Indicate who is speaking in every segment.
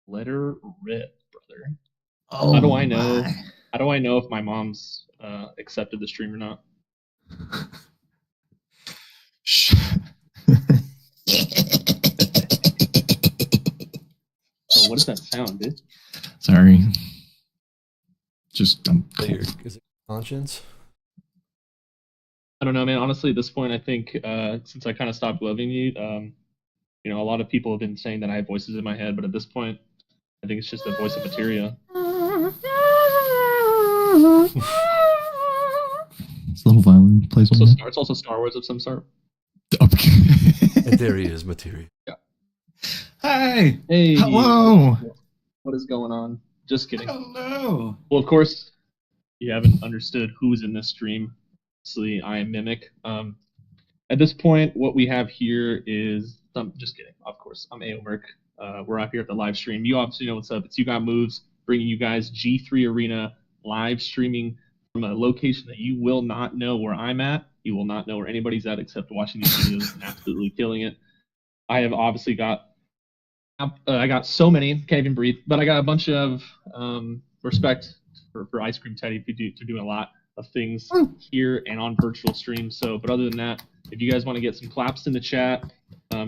Speaker 1: Let her rip, brother. How
Speaker 2: Oh
Speaker 1: do I know?
Speaker 2: my.
Speaker 1: How do I know if my mom's accepted the stream or not? Bro, what does that sound, dude?
Speaker 2: Sorry. Just I'm clear.
Speaker 3: Is it conscience?
Speaker 1: I don't know, man. Honestly, at this point, I think since I kind of stopped loving you, a lot of people have been saying that I have voices in my head, but at this point, I think it's just the voice of materia.
Speaker 2: It's a little violin. Plays
Speaker 1: It's also Star Wars of some sort.
Speaker 3: And there he is, materia.
Speaker 1: Yeah.
Speaker 2: Hey.
Speaker 1: Hey.
Speaker 2: Hello.
Speaker 1: What is going on? Just kidding.
Speaker 2: Hello.
Speaker 1: Well, of course, you haven't understood who's in this stream. Obviously, I am Mimic. At this point, what we have here is just kidding. Of course, I'm Aomerk. We're up here at the live stream. You obviously know what's up. It's You Got Moves, bringing you guys G3 Arena live streaming from a location that you will not know where I'm at. You will not know where anybody's at except watching these videos and absolutely killing it. I have obviously got I got so many, can't even breathe, but I got a bunch of respect for Ice Cream Teddy for doing a lot of things here and on virtual streams. So, but other than that, if you guys want to get some claps in the chat,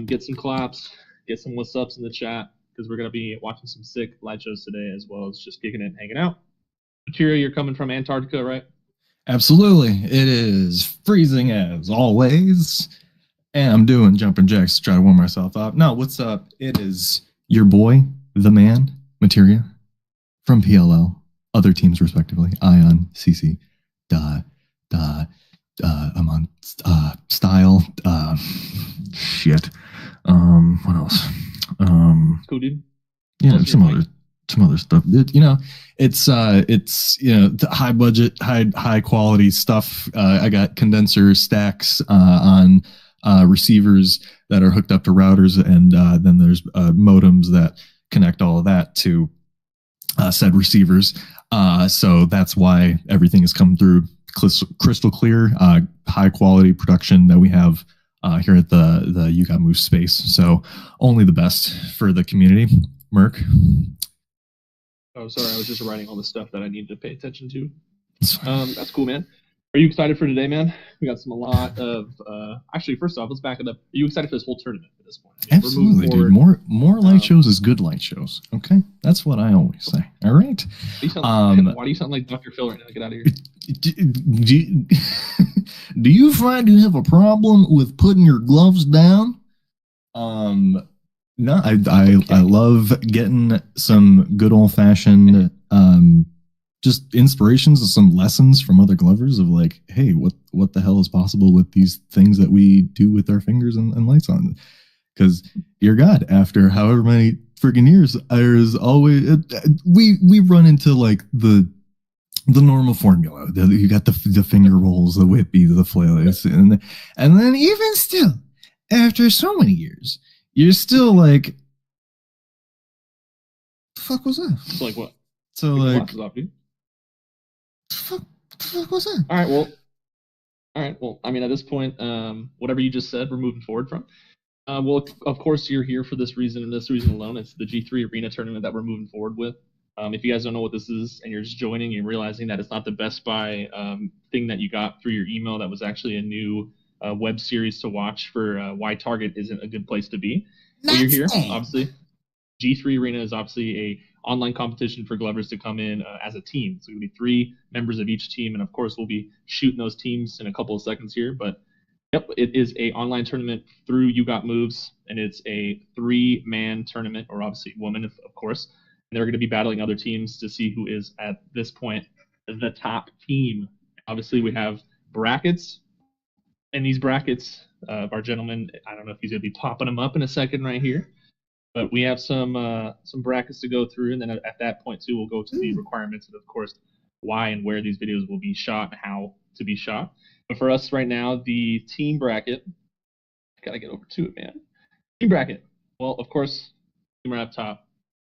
Speaker 1: get some claps, get some what's ups in the chat, because we're going to be watching some sick live shows today, as well as just kicking it and hanging out. Materia, you're coming from Antarctica, right?
Speaker 2: Absolutely. It is freezing as always. And I'm doing jumping jacks to try to warm myself up. No, what's up? It is your boy, the man, Materia, from PLL, other teams respectively, Ion, CC, I'm on Style, shit. What else?
Speaker 1: Cool, dude.
Speaker 2: Yeah, some other stuff. It's high budget, high quality stuff. I got condenser stacks on receivers that are hooked up to routers, and then there's modems that connect all of that to said receivers. So that's why everything has come through crystal clear, high quality production that we have here at the You Got Move space. So only the best for the community. Merc.
Speaker 1: Oh, sorry. I was just writing all the stuff that I need to pay attention to. That's cool, man. Are you excited for today, man? We got a lot of. Actually, first off, let's back it up. Are you excited for this whole tournament at this point?
Speaker 2: Absolutely, dude. More light shows is good light shows. Okay, that's what I always say. All right.
Speaker 1: Why do you sound like Dr. Phil right now? Get out of here.
Speaker 2: Do you find you have a problem with putting your gloves down? No, I love getting some good old fashioned just inspirations and some lessons from other glovers of like, hey, what the hell is possible with these things that we do with our fingers and lights on? Because dear God, after however many freaking years, there's always we run into like the normal formula. You got the finger rolls, the whippy, the flails, and then even still, after so many years, you're still like, the fuck was that?
Speaker 1: It's like what?
Speaker 2: So like,
Speaker 1: off, dude.
Speaker 2: Fuck was that?
Speaker 1: All right. Well, I mean, at this point, whatever you just said, we're moving forward from. Well, of course, you're here for this reason and this reason alone. It's the G3 Arena tournament that we're moving forward with. If you guys don't know what this is and you're just joining and realizing that it's not the Best Buy thing that you got through your email, that was actually a new web series to watch for why Target isn't a good place to be. Well, you're here, obviously. G3 Arena is obviously a online competition for glovers to come in as a team. So it'll be 3 members of each team, and of course we'll be shooting those teams in a couple of seconds here. But yep, it is a online tournament through You Got Moves, and it's a 3-man tournament, or obviously woman, of course. And they're going to be battling other teams to see who is at this point the top team. Obviously, we have brackets, and these brackets of our gentleman, I don't know if he's going to be popping them up in a second right here. But we have some brackets to go through, and then at that point too, we'll go to the requirements and of course why and where these videos will be shot and how to be shot. But for us right now, the team bracket, I gotta get over to it, man. Team bracket. Well, of course, team right up top.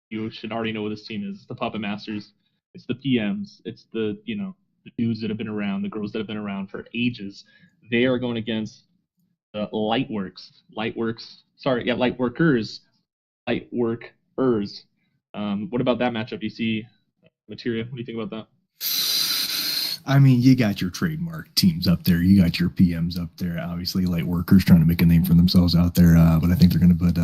Speaker 1: You should already know what this team is. It's the Puppet Masters. It's the PMs. It's the the dudes that have been around, the girls that have been around for ages. They are going against the Lightworkers. Lightworkers. What about that matchup? Do you see Materia? What do you think about that?
Speaker 2: I mean, you got your trademark teams up there. You got your PMs up there. Obviously, Lightworkers trying to make a name for themselves out there. But I think they're going to put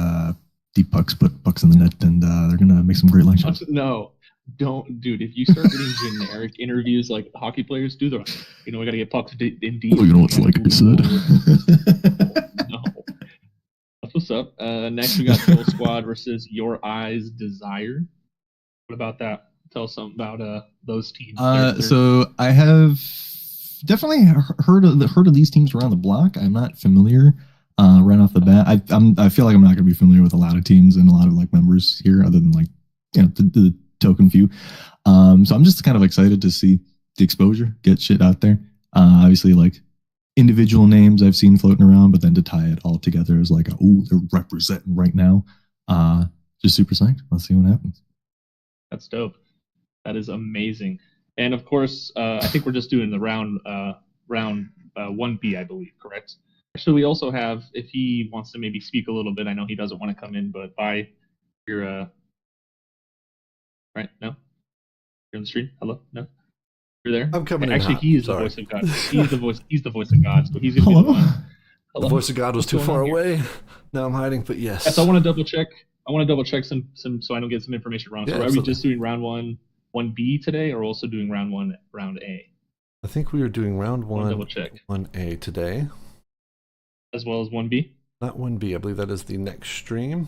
Speaker 2: deep pucks, put pucks in the net, and they're going to make some great line shots.
Speaker 1: No, don't, dude. If you start getting generic interviews like hockey players do, we got to get pucks in deep.
Speaker 2: Well, you know what's like I said.
Speaker 1: No. That's what's up. Next, we got Troll Squad versus Your Eyes Desire. What about that? Tell us something about those teams.
Speaker 2: So I have definitely heard of these teams around the block. I'm not familiar right off the bat. I feel like I'm not going to be familiar with a lot of teams and a lot of like members here, other than like the token few. So I'm just kind of excited to see the exposure, get shit out there. Obviously, like individual names I've seen floating around, but then to tie it all together is like, they're representing right now. Just super psyched. Let's see what happens.
Speaker 1: That's dope. That is amazing. And of course, I think we're just doing the round 1B, I believe, correct? Actually, we also have, if he wants to maybe speak a little bit, I know he doesn't want to come in, but by your, right? No? You're on the stream? Hello? No? You're there?
Speaker 3: I'm coming in.
Speaker 1: Actually, he is the voice of God. He's the voice of God, so he's going to be the one.
Speaker 3: Hello? The voice of God was too far away. Now I'm hiding, but yes.
Speaker 1: Yes, I want to double check. some so I don't get some information wrong. So are we just doing round 1B today, or also doing round A?
Speaker 3: I think we are doing round 1,
Speaker 1: double check.
Speaker 3: 1A today.
Speaker 1: As well as 1B?
Speaker 3: Not 1B. I believe that is the next stream.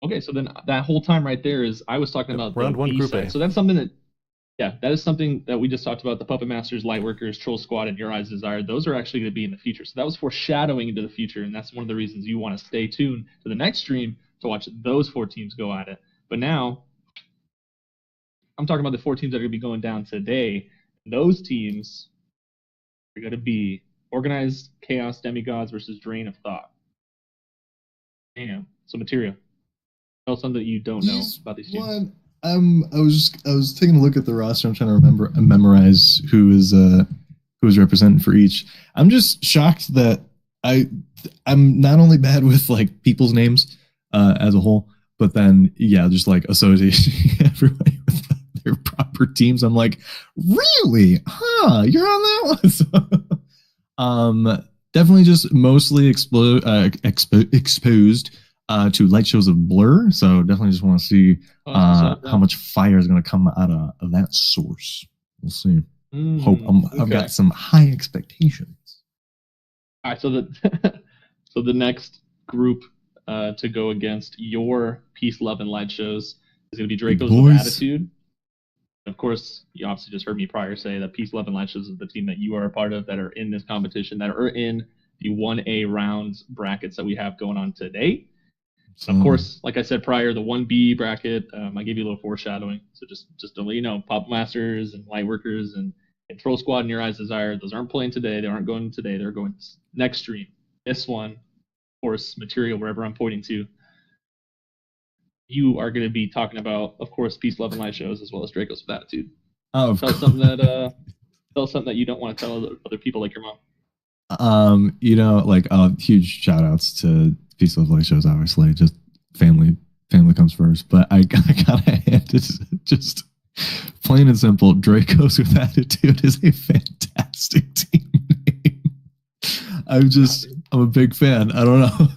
Speaker 1: Okay, so then that whole time right there is I was talking about
Speaker 3: round 1 group
Speaker 1: side.
Speaker 3: A.
Speaker 1: So that's something that is something that we just talked about. The Puppet Masters, Lightworkers, Troll Squad, and Your Eyes Desire. Those are actually going to be in the future. So that was foreshadowing into the future, and that's one of the reasons you want to stay tuned to the next stream to watch those 4 teams go at it. But now, I'm talking about the 4 teams that are going to be going down today. Those teams are going to be Organized Chaos Demigods versus Drain of Thought. Damn. So Materia, tell us something that you don't know about these teams.
Speaker 2: I was taking a look at the roster. I'm trying to memorize who is representing for each. I'm just shocked that I'm not only bad with like people's names as a whole, but then just like associating everybody with their proper teams. I'm like, really? Huh? You're on that one? So, definitely just mostly exposed to light shows of Blur. So definitely just want to see how much fire is going to come out of that source. We'll see. I've got some high expectations.
Speaker 1: All right, so the next group to go against your Peace, Love, and Light shows is going to be Draco's with Attitude. Of course, you obviously just heard me prior say that Peace, Love, and Light shows is the team that you are a part of that are in this competition, that are in the 1A rounds brackets that we have going on today. Of course, like I said prior, the 1B bracket, I gave you a little foreshadowing. So just to let you know, Pop Masters and Lightworkers and Troll Squad and Your Eyes Desire, those aren't playing today. They aren't going today. They're going next stream. This one, of course, Material, wherever I'm pointing to, you are going to be talking about, of course, Peace, Love, and Light shows, as well as Draco's with Attitude.
Speaker 2: Oh,
Speaker 1: tell us something that you don't want to tell other people, like your mom.
Speaker 2: Huge shout outs to Peace, Love, Light shows, obviously. Just family comes first. But I gotta hand it, just plain and simple, Draco's with Attitude is a fantastic team name. I'm a big fan. I don't know.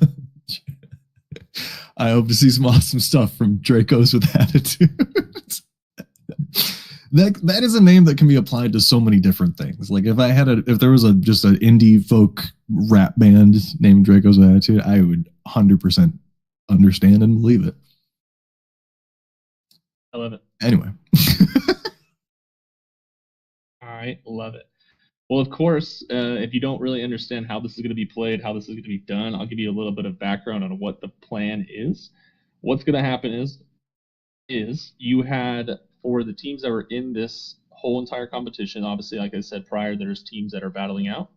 Speaker 2: I hope to see some awesome stuff from Draco's with Attitude. That is a name that can be applied to so many different things. Like if there was just an indie folk rap band named Draco's with Attitude, I would 100% understand and believe it.
Speaker 1: I love it.
Speaker 2: Anyway.
Speaker 1: All right, love it. Well, of course, if you don't really understand how this is going to be played, how this is going to be done, I'll give you a little bit of background on what the plan is. What's going to happen is you had, for the teams that were in this whole entire competition, obviously, like I said prior, there's teams that are battling out.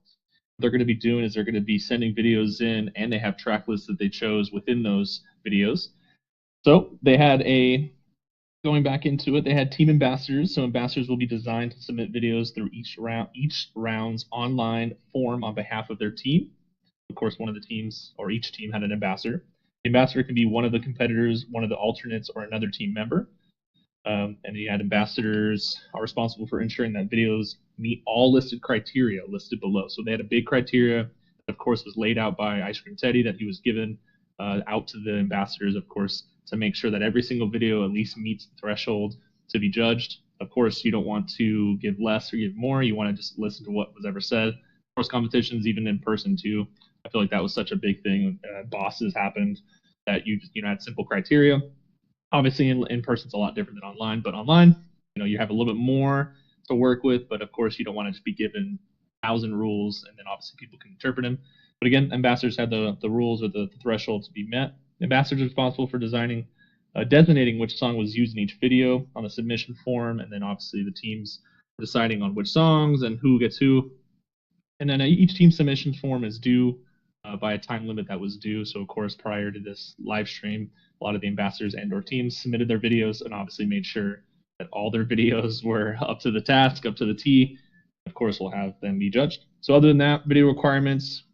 Speaker 1: What they're going to be doing is they're going to be sending videos in, and they have track lists that they chose within those videos. So they had a going back into it, they had team ambassadors. So ambassadors will be designed to submit videos through each round's online form on behalf of their team. Of course, one of the teams or each team had an ambassador. The ambassador can be one of the competitors, one of the alternates, or another team member. And the ad ambassadors are responsible for ensuring that videos meet all listed criteria listed below. So they had a big criteria that, of course, was laid out by Ice Cream Teddy that he was given out to the ambassadors, of course, to make sure that every single video at least meets the threshold to be judged. Of course, you don't want to give less or give more. You want to just listen to what was ever said. Of course, competitions, even in person, too. I feel like that was such a big thing. Bosses happened that you had simple criteria. Obviously, in person, it's a lot different than online. But online, you have a little bit more to work with. But of course, you don't want to just be given 1,000 rules, and then obviously people can interpret them. But again, ambassadors had the rules or the threshold to be met. Ambassadors are responsible for designating which song was used in each video on the submission form, and then obviously the teams deciding on which songs and who gets who. And then each team submission form is due by a time limit that was due. So of course, prior to this live stream, a lot of the ambassadors and/or teams submitted their videos and obviously made sure that all their videos were up to the task, up to the T. Of course, we'll have them be judged. So other than that, video requirements.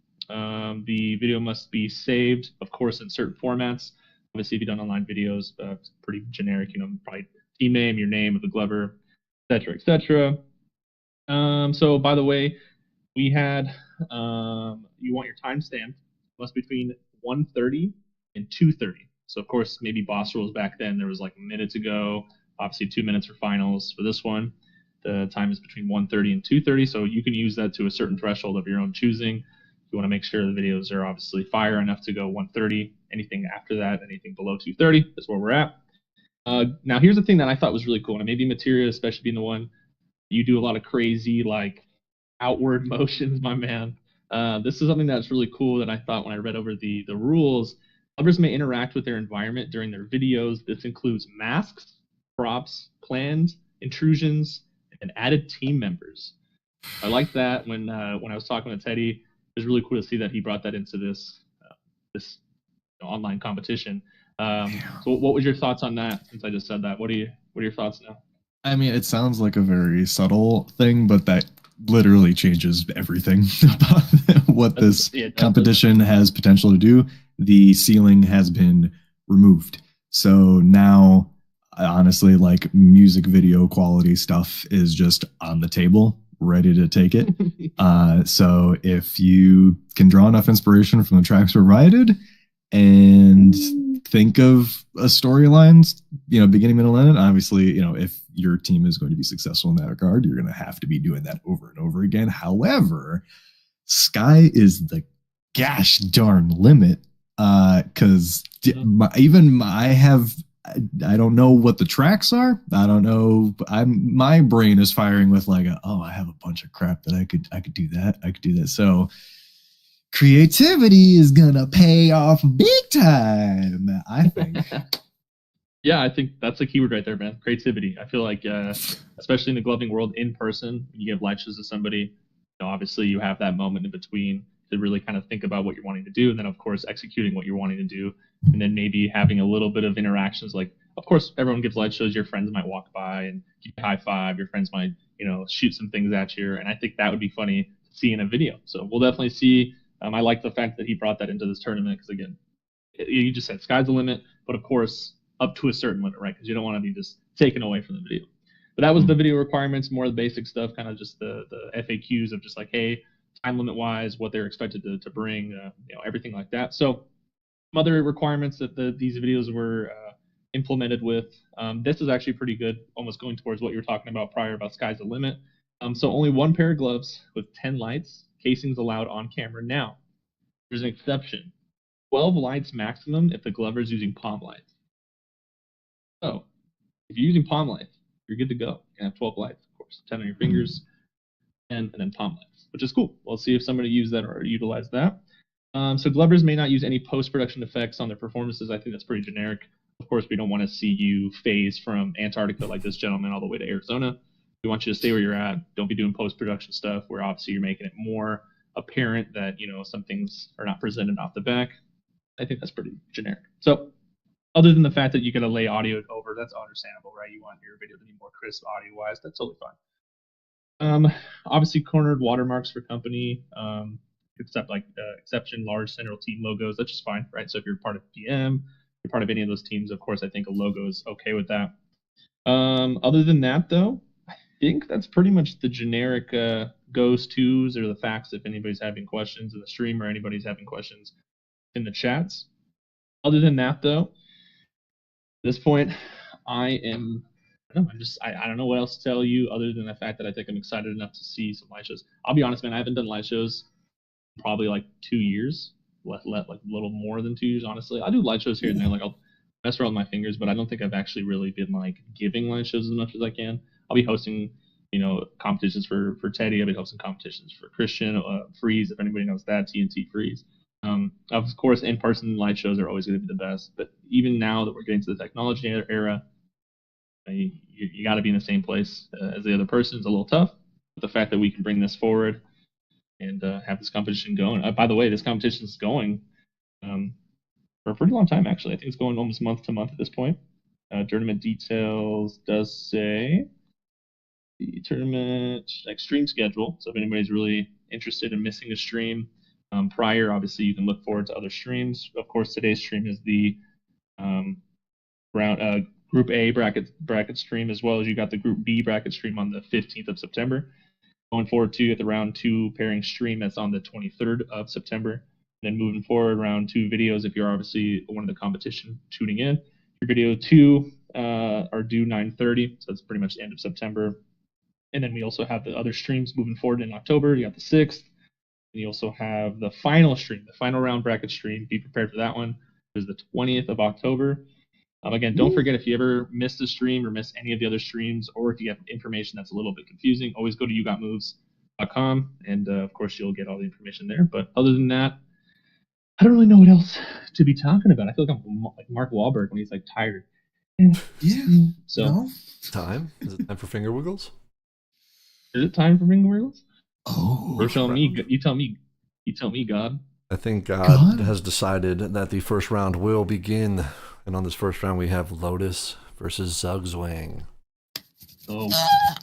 Speaker 1: The video must be saved, of course, in certain formats. Obviously, if you've done online videos, it's pretty generic, probably team name, your name of the Glover, etc., etc. So, by the way, we had, you want your timestamp, must be between 1:30 and 2:30. So, of course, maybe boss rules back then, there was like minutes ago, obviously 2 minutes for finals. For this one, the time is between 1:30 and 2:30, so you can use that to a certain threshold of your own choosing. You want to make sure the videos are obviously fire enough to go 1:30. Anything after that, anything below 2:30 is where we're at. Now, here's the thing that I thought was really cool, and maybe Materia, especially being the one, you do a lot of crazy, like, outward motions, my man. This is something that's really cool that I thought when I read over the rules. Others may interact with their environment during their videos. This includes masks, props, plans, intrusions, and added team members. I like that when I was talking to Teddy. It was really cool to see that he brought that into this online competition. So what was your thoughts on that? Since I just said that, what are your thoughts now?
Speaker 2: I mean, it sounds like a very subtle thing, but that literally changes everything about what this competition has potential to do. The ceiling has been removed. So now, honestly, like music video quality stuff is just on the table, ready to take it. So if you can draw enough inspiration from the tracks provided and think of a storyline, beginning, middle, end, obviously, if your team is going to be successful in that regard, you're going to have to be doing that over and over again. However, sky is the gosh darn limit, because I don't know what the tracks are. I don't know. My brain is firing with like, I have a bunch of crap that I could do that. I could do that. So creativity is gonna pay off big time, I think.
Speaker 1: Yeah, I think that's a keyword right there, man. Creativity. I feel like, especially in the gloving world, in person, when you give light shows to somebody, obviously you have that moment in between to really kind of think about what you're wanting to do, and then of course executing what you're wanting to do, and then maybe having a little bit of interactions. Like, of course, everyone gives light shows. Your friends might walk by and give you a high five. Your friends might, shoot some things at you, and I think that would be funny to see in a video. So we'll definitely see. I like the fact that he brought that into this tournament because, again, you just said sky's the limit, but of course up to a certain limit, right? Because you don't want to be just taken away from the video. But that was the video requirements, more of the basic stuff, kind of just the FAQs of just like, hey, time limit wise, what they're expected to bring, everything like that. So some other requirements that these videos were implemented with. This is actually pretty good, almost going towards what you were talking about prior about sky's the limit. So only one pair of gloves with 10 lights, casings allowed on camera. Now, there's an exception. 12 lights maximum if the glover is using palm lights. So if you're using palm lights, you're good to go. You can have 12 lights, of course, 10 on your fingers, and then palm lights, which is cool. We'll see if somebody used that or utilized that. So glovers may not use any post-production effects on their performances. I think that's pretty generic. Of course, we don't want to see you phase from Antarctica like this gentleman all the way to Arizona. We want you to stay where you're at. Don't be doing post-production stuff where obviously you're making it more apparent that, some things are not presented off the back. I think that's pretty generic. So other than the fact that you got to lay audio over whatever, that's understandable, right? You want your video to be more crisp audio-wise. That's totally fine. Obviously, cornered watermarks for company, except like exception large central team logos. That's just fine, right? So if you're part of PM, you're part of any of those teams, of course, I think a logo is okay with that. Other than that, though, I think that's pretty much the generic goes-tos or the facts if anybody's having questions in the stream or anybody's having questions in the chats. Other than that, though, at this point, I don't know what else to tell you other than the fact that I think I'm excited enough to see some live shows. I'll be honest, man, I haven't done live shows in probably like 2 years, like a little more than 2 years, honestly. I do live shows here and there, like I'll mess around with my fingers, but I don't think I've actually really been like giving live shows as much as I can. I'll be hosting, competitions for Teddy. I'll be hosting competitions for Christian, Freeze, if anybody knows that, TNT Freeze. Of course, in-person live shows are always going to be the best, but even now that we're getting to the technology era, you got to be in the same place as the other person. It's a little tough, but the fact that we can bring this forward and have this competition going. By the way, this competition is going for a pretty long time, actually. I think it's going almost month to month at this point. Tournament details does say the tournament stream schedule. So if anybody's really interested in missing a stream prior, obviously you can look forward to other streams. Of course, today's stream is the Group A bracket stream, as well as you got the Group B bracket stream on the 15th of September. Going forward to at the round 2 pairing stream that's on the 23rd of September. Then moving forward, round 2 videos, if you're obviously one of the competition tuning in. Your video 2 are due 9:30, so that's pretty much the end of September. And then we also have the other streams moving forward in October. You got the 6th. And you also have the final stream, the final round bracket stream. Be prepared for that one. It's the 20th of October. Again, don't forget, if you ever miss the stream or miss any of the other streams, or if you have information that's a little bit confusing, always go to yougotmoves.com, and of course you'll get all the information there. But other than that, I don't really know what else to be talking about. I feel like I'm like Mark Wahlberg when he's like tired.
Speaker 2: Yeah.
Speaker 1: So
Speaker 3: no? Time? Is it time for finger wiggles?
Speaker 1: Is it time for finger wiggles?
Speaker 2: Oh,
Speaker 1: or tell me. You tell me. You tell me, God.
Speaker 3: I think God has decided that the first round will begin. And on this first round, we have Lotus versus Zugzwang.
Speaker 1: Oh,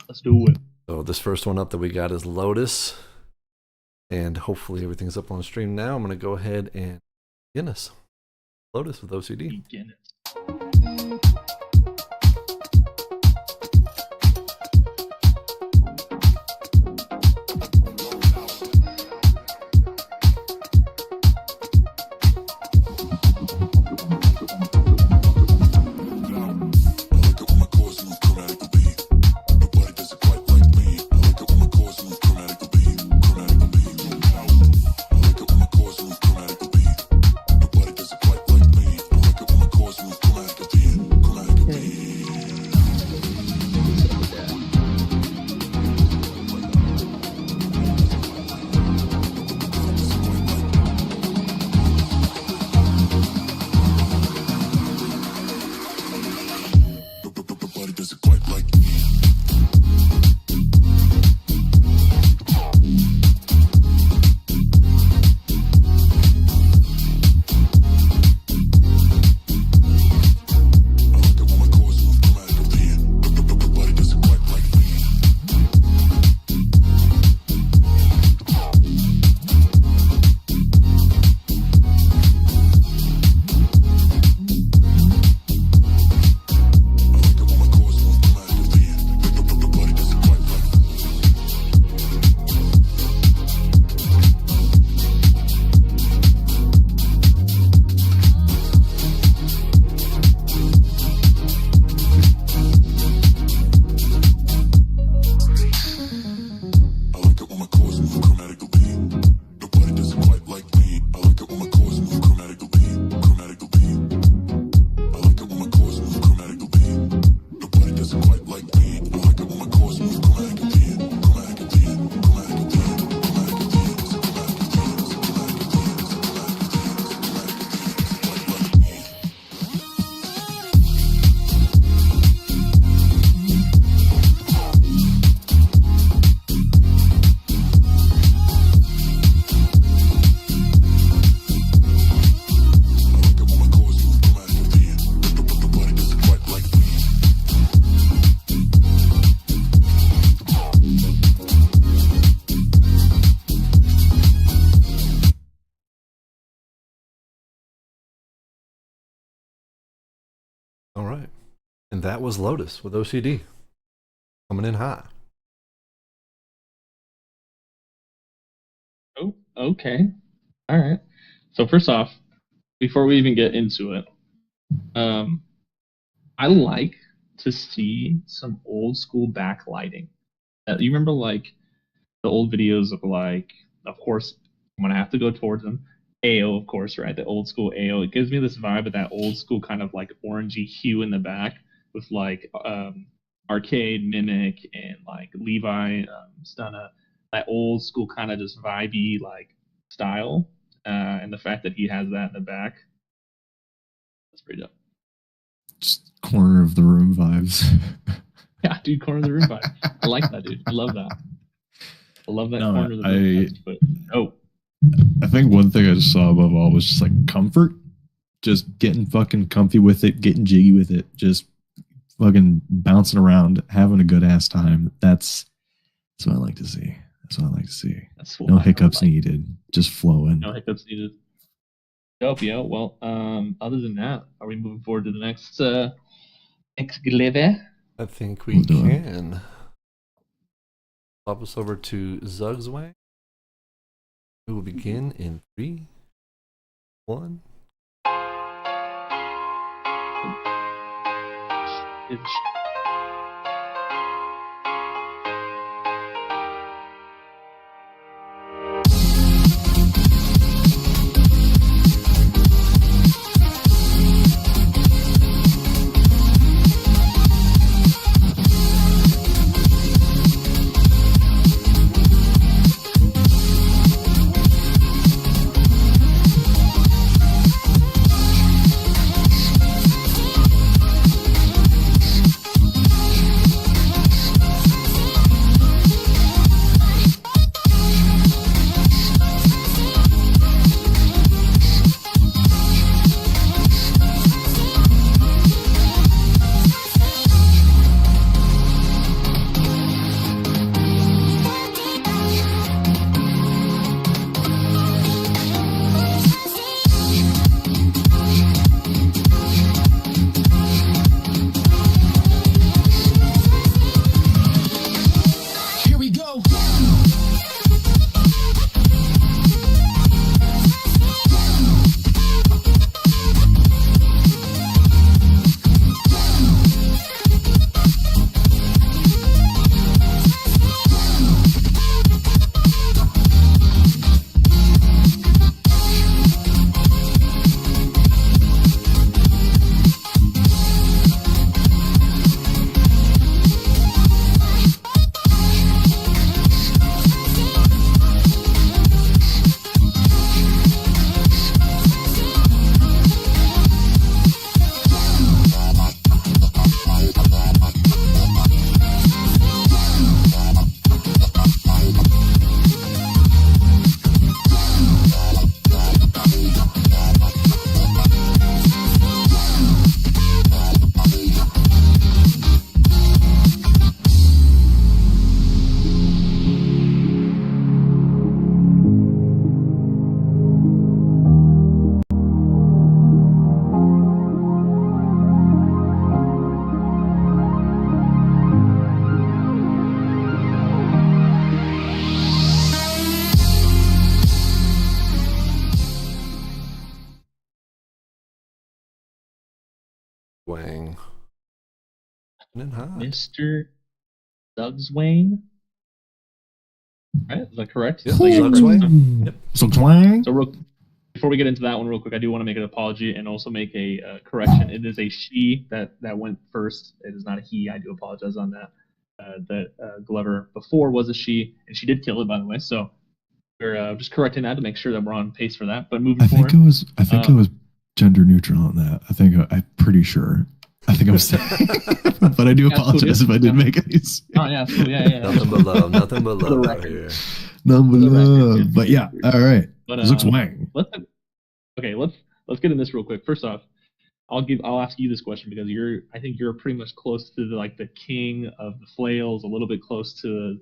Speaker 1: let's do it.
Speaker 3: So this first one up that we got is Lotus. And hopefully everything's up on the stream now. I'm going to go ahead and begin us. Lotus with OCD.
Speaker 1: Begin it.
Speaker 3: And that was Lotus with OCD. Coming in hot.
Speaker 1: Oh, okay. All right. So first off, before we even get into it, I like to see some old school backlighting. You remember like the old videos of like, of course, I'm gonna have to go towards them. AO, of course, right? The old school AO. It gives me this vibe of that old school kind of like orangey hue in the back with like Arcade, Mimic, and like Levi, Stunna. That old school kind of just vibey like style, and the fact that he has that in the back, that's pretty dope.
Speaker 2: Just corner of the room vibes.
Speaker 1: Yeah, dude, corner of the room vibe. I like that, dude. I love that. I love that corner of the room vibes, but
Speaker 2: I think one thing I just saw above all was just like comfort. Just getting fucking comfy with it, getting jiggy with it, just fucking bouncing around, having a good ass time. That's what I like to see. That's what I like to see. No hiccups needed. Just flowing.
Speaker 1: No hiccups needed. Dope, yeah. Well, other than that, are we moving forward to the next glebe?
Speaker 3: I think we can. Pop us over to Zugswang. We will begin in 3, 1. Wang.
Speaker 1: Mr. Zugswang. Right? Is that correct?
Speaker 3: Yeah, Zugswang. Yep.
Speaker 2: Zugswang.
Speaker 1: So before we get into that one real quick, I do want to make an apology and also make a correction. It is a she that went first. It is not a he. I do apologize on that. Glover before was a she, and she did kill it, by the way. So we're just correcting that to make sure that we're on pace for that. But moving forward,
Speaker 2: I think it was gender neutral on that. I'm pretty sure. I think I'm saying, but I do apologize if I didn't make any.
Speaker 1: Oh yeah, so yeah.
Speaker 3: Nothing but love. Nothing but love out here.
Speaker 2: Nothing but love. But yeah, all right. But Zugswang.
Speaker 1: Let's get in this real quick. First off, I'll ask you this question because I think you're pretty much close to the king of the flails, a little bit close to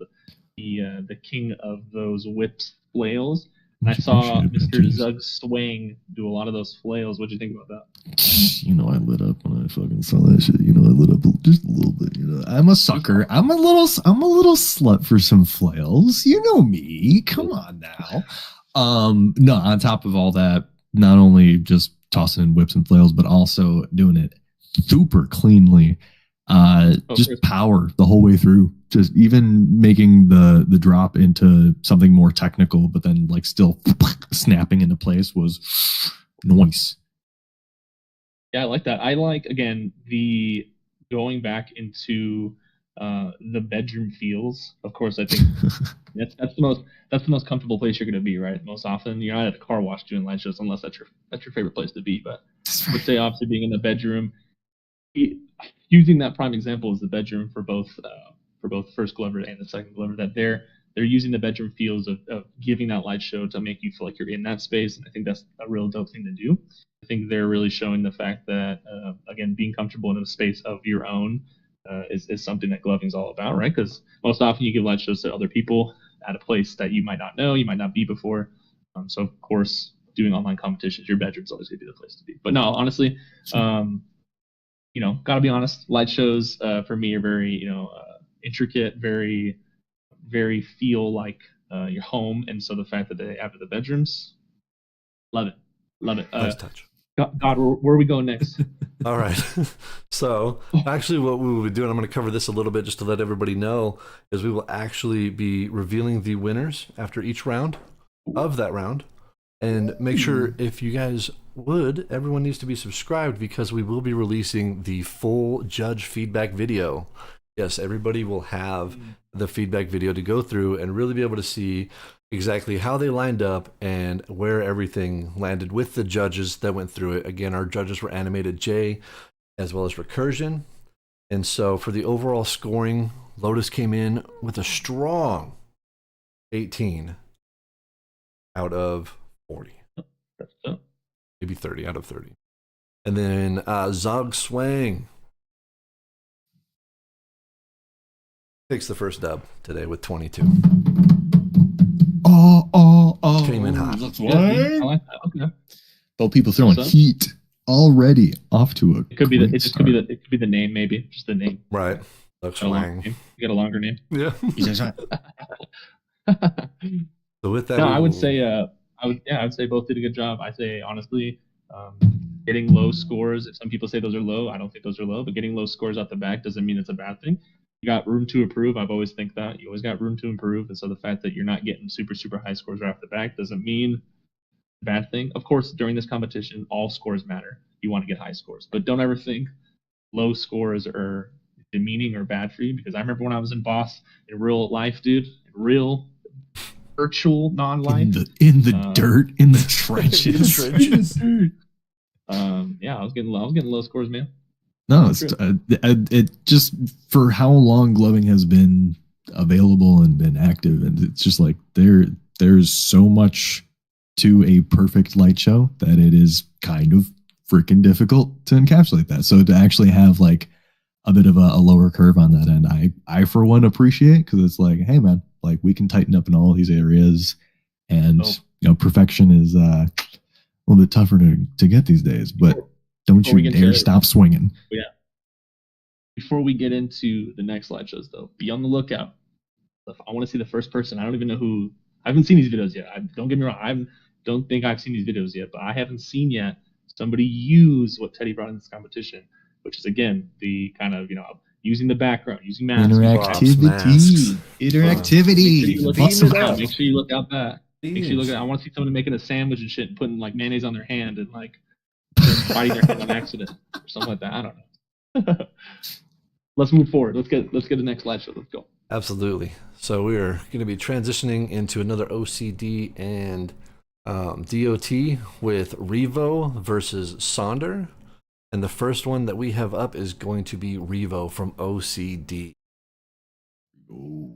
Speaker 1: the king of those whips flails. And I saw Mr. Zugswang do a lot of those flails. What do you think about that?
Speaker 2: You know, I lit up when I fucking saw that shit. You know, I lit up just a little bit. You know, I'm a sucker. I'm a little slut for some flails. You know me. Come on now. No, on top of all that, not only just tossing in whips and flails, but also doing it super cleanly. Just power the whole way through. Just even making the drop into something more technical, but then like still snapping into place was nice.
Speaker 1: Yeah, I like that. I like, again, the going back into the bedroom feels. Of course, I think that's the most comfortable place you're going to be, right? Most often, you're not at the car wash doing light shows unless that's your favorite place to be. But I would say, obviously, being in the bedroom, using that prime example as the bedroom for both First Glover and the Second Glover, that they're using the bedroom feels of giving that light show to make you feel like you're in that space, and I think that's a real dope thing to do. I think they're really showing the fact that again, being comfortable in a space of your own is something that gloving is all about, right? Because most often you give light shows to other people at a place that you might not know, you might not be before. So of course, doing online competitions, your bedroom's always going to be the place to be. But no, honestly, you know, gotta be honest, light shows for me are very, intricate, very, very feel like your home. And so the fact that they add the bedrooms, love it.
Speaker 3: Nice touch.
Speaker 1: God, where are we going next?
Speaker 3: All right. So actually what we will be doing, I'm going to cover this a little bit just to let everybody know, is we will actually be revealing the winners after each round of that round. And make sure, if you guys would, everyone needs to be subscribed, because we will be releasing the full judge feedback video. Yes, everybody will have the feedback video to go through and really be able to see exactly how they lined up and where everything landed with the judges that went through it. Again, our judges were Animated J as well as Recursion. And so for the overall scoring, Lotus came in with a strong 18 out of 40. Maybe 30 out of 30. And then Zog Swang takes the first dub today with 22.
Speaker 2: Oh.
Speaker 3: Came in hot.
Speaker 1: I like that. Okay.
Speaker 2: Well, people throwing heat already off to a
Speaker 1: It could be the name, maybe. Just the name.
Speaker 3: Right. Zog Swang.
Speaker 1: You get a longer name.
Speaker 3: Yeah. So with that,
Speaker 1: no, I would say both did a good job. I say, honestly, getting low scores, if some people say those are low, I don't think those are low, but getting low scores out the back doesn't mean it's a bad thing. You got room to improve. I've always think that. You always got room to improve. And so the fact that you're not getting super, super high scores right off the back doesn't mean a bad thing. Of course, during this competition, all scores matter. You want to get high scores. But don't ever think low scores are demeaning or bad for you, because I remember when I was in Boss, in real life, dude, in real virtual non-life.
Speaker 2: In the dirt, in the trenches.
Speaker 1: Yeah, I was getting low scores, man.
Speaker 2: No, it's it just for how long gloving has been available and been active, and it's just like there's so much to a perfect light show that it is kind of freaking difficult to encapsulate that. So to actually have like a bit of a lower curve on that end, I for one appreciate, because it's like, hey man, like we can tighten up in all these areas, and perfection is a little bit tougher to get these days, but don't you dare stop swinging.
Speaker 1: Yeah. Before we get into the next light shows, though, be on the lookout. I want to see the first person. I don't even know who. I haven't seen these videos yet. Don't get me wrong. I don't think I've seen these videos yet, but I haven't seen yet somebody use what Teddy brought in this competition, which is, again, the kind of, using the background, using masks.
Speaker 2: Interactivity.
Speaker 1: Make sure you look out back. I want to see somebody making a sandwich and shit and putting like mayonnaise on their hand and like biting their hand on accident or something like that. I don't know. Let's move forward. Let's get the next live show. Let's go.
Speaker 3: Absolutely. So we're going to be transitioning into another OCD and DOT with Revo versus Sonder. And the first one that we have up is going to be Revo from OCD.
Speaker 2: Ooh.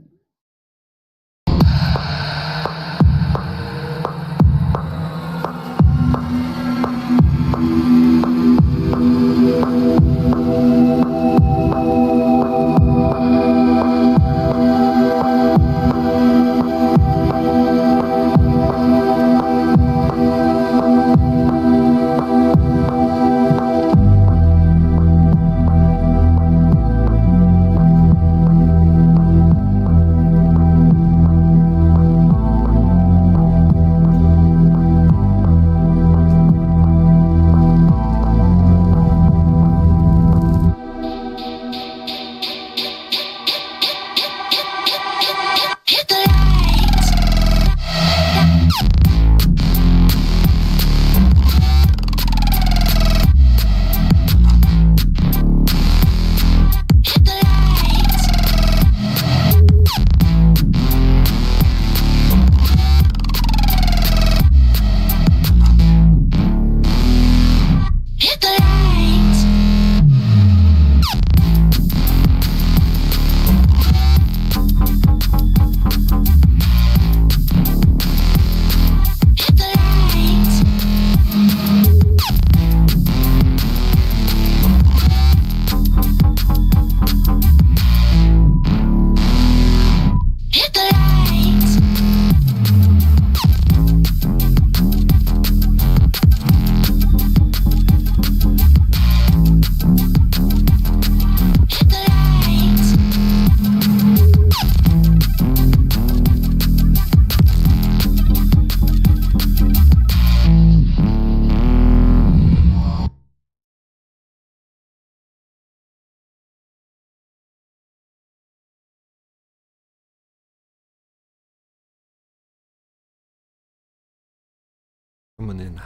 Speaker 3: Coming in.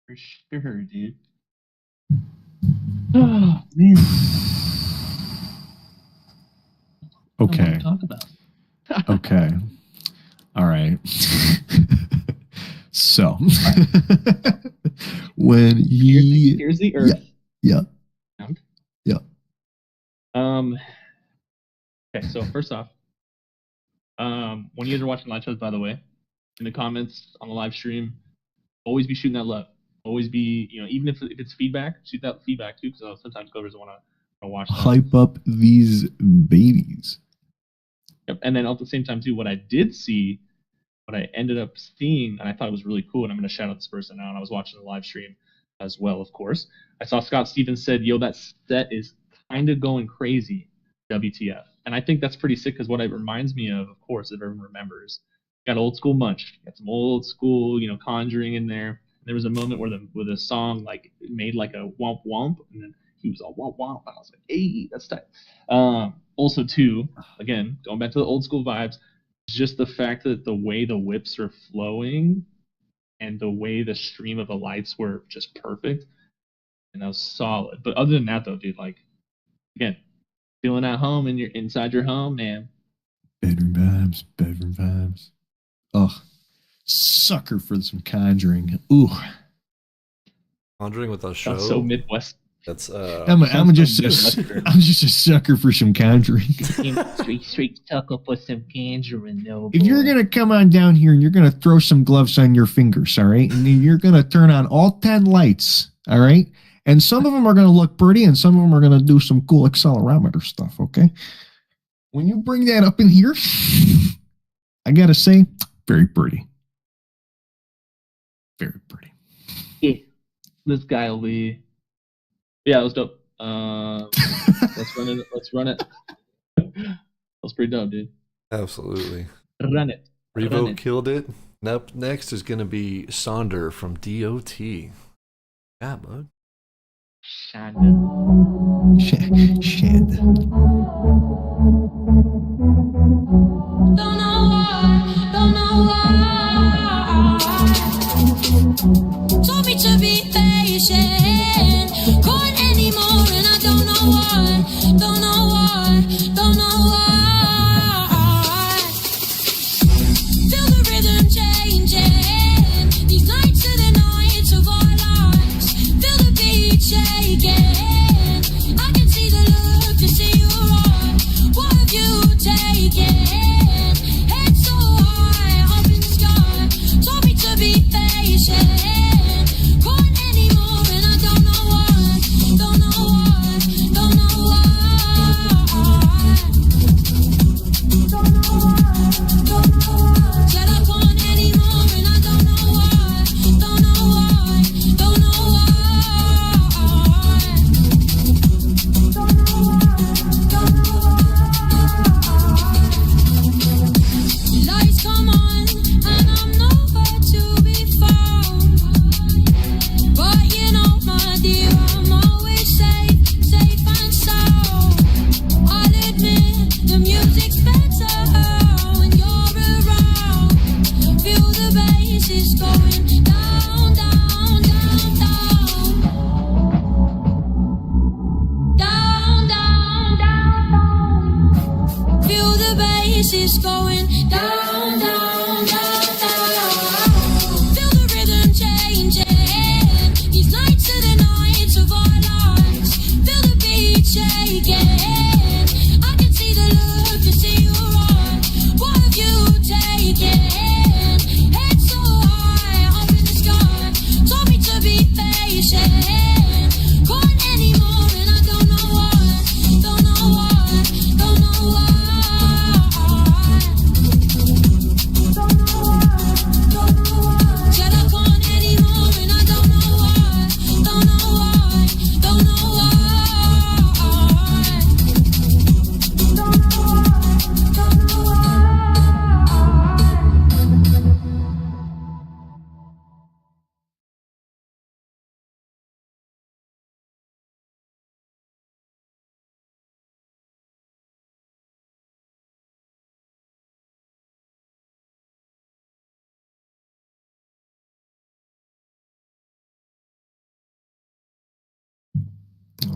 Speaker 1: For sure, dude. Oh man.
Speaker 2: Okay.
Speaker 1: Talk about.
Speaker 2: Okay. All right. So when
Speaker 1: Here's the Earth.
Speaker 2: Yeah.
Speaker 1: Okay, so first off, when you guys are watching live shows, by the way, in the comments on the live stream, always be shooting that love. Always be, even if it's feedback, shoot that feedback too, because sometimes covers want to watch that.
Speaker 2: Hype up these babies.
Speaker 1: Yep. And then at the same time too, what I did see, what I ended up seeing, and I thought it was really cool, and I'm going to shout out this person now, and I was watching the live stream as well, of course. I saw Scott Stevens said, yo, that set is kind of going crazy, WTF. And I think that's pretty sick, because what it reminds me of course, if everyone remembers, got old school Munch, got some old school, Conjuring in there. And there was a moment where the song like made like a womp womp, and then he was all womp womp, and I was like, hey, that's tight. Also too, again, going back to the old school vibes, just the fact that the way the whips are flowing and the way the stream of the lights were just perfect, and that was solid. But other than that though, dude, like, again, feeling at home and you're inside your home, man.
Speaker 2: Bedroom vibes. Oh, sucker for some Conjuring. Ooh.
Speaker 3: Conjuring with a show.
Speaker 1: That's so Midwest.
Speaker 3: That's
Speaker 2: I'm just a sucker for some Conjuring.
Speaker 1: straight sucker for some Conjuring, though.
Speaker 2: If you're gonna come on down here and you're gonna throw some gloves on your fingers, all right, and then you're gonna turn on all 10 lights, all right, and some of them are gonna look pretty, and some of them are gonna do some cool accelerometer stuff. Okay, when you bring that up in here, I gotta say, very pretty, very pretty.
Speaker 1: Yeah, this guy will be. Yeah, it was dope. Let's run it. That was pretty dope, dude.
Speaker 3: absolutely.
Speaker 1: Run it.
Speaker 3: Revo killed it. Up next is going to be Sonder from DOT. Yeah, bud.
Speaker 1: Shanda.
Speaker 2: Shit.
Speaker 4: Don't know why. Told me to be patient. Can't anymore, and I don't know why. Don't know why. Feel the rhythm changing. These nights are the nights of our lives. Feel the beat shaking. I can see the look to see you on. What have you taken? Head so high, up in the sky. Told me to be patient. Can't anymore, and I don't know why. Don't know why. Don't know why. Don't know why. Don't know why. Said I can't anymore, and I don't know why. Don't know why. Don't know why. Don't know why. Don't know why. Lights come on, and I'm nowhere to be found. But you know, my dear, I'm always safe and sound. I'll admit the music's better when you're around.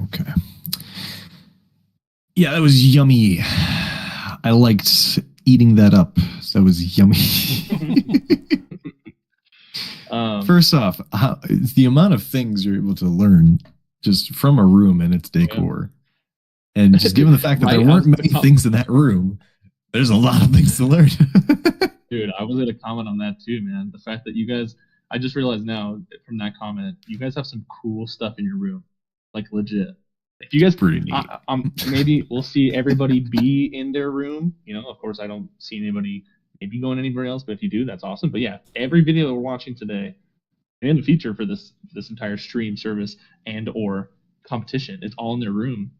Speaker 2: Okay. Yeah, that was yummy. I liked eating that up. That was yummy. First off, the amount of things you're able to learn just from a room and its decor, and just given the fact that
Speaker 1: Right,
Speaker 2: there weren't many things in that room, there's a lot of things to learn.
Speaker 1: Dude, I was going to comment on that too, man. The fact that you guys, I just realized now from that comment, you guys have some cool stuff in your room, like legit. If you guys,
Speaker 2: Pretty neat.
Speaker 1: maybe we'll see everybody be in their room. You know, of course, I don't see anybody maybe going anywhere else, but if you do, that's awesome. But yeah, every video that we're watching today, and the feature for this entire stream service and or competition, it's all in their room.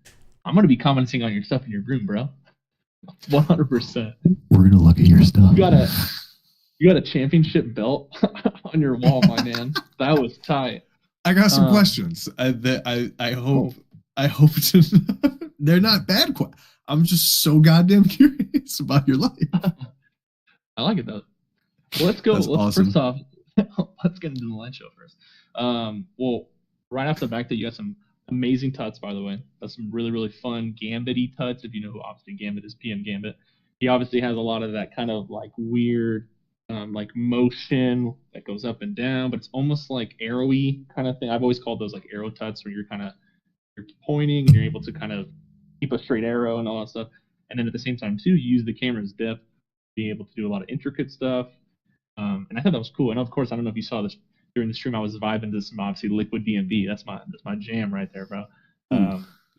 Speaker 1: I'm gonna be commenting on your stuff in your room, bro. 100%.
Speaker 2: We're gonna look at your stuff.
Speaker 1: You got a championship belt on your wall, my man. That was tight.
Speaker 2: I got some questions. I hope they're not bad. I'm just so goddamn curious about your life.
Speaker 1: I like it though. Well, let's go.
Speaker 2: Awesome.
Speaker 1: First off, let's get into the light show first. Well, right off the back, that you got some amazing tuts, by the way. That's some really, really fun Gambit-y tuts. If you know who obviously Gambit is, PM Gambit. He obviously has a lot of that kind of like weird, like motion that goes up and down, but it's almost like arrowy kind of thing. I've always called those like arrow tuts, where you're pointing and you're able to kind of keep a straight arrow and all that stuff. And then at the same time too, you use the camera's depth, being able to do a lot of intricate stuff. And I thought that was cool. And of course, I don't know if you saw this during the stream, I was vibing to some obviously Liquid DMV. That's my jam right there, bro.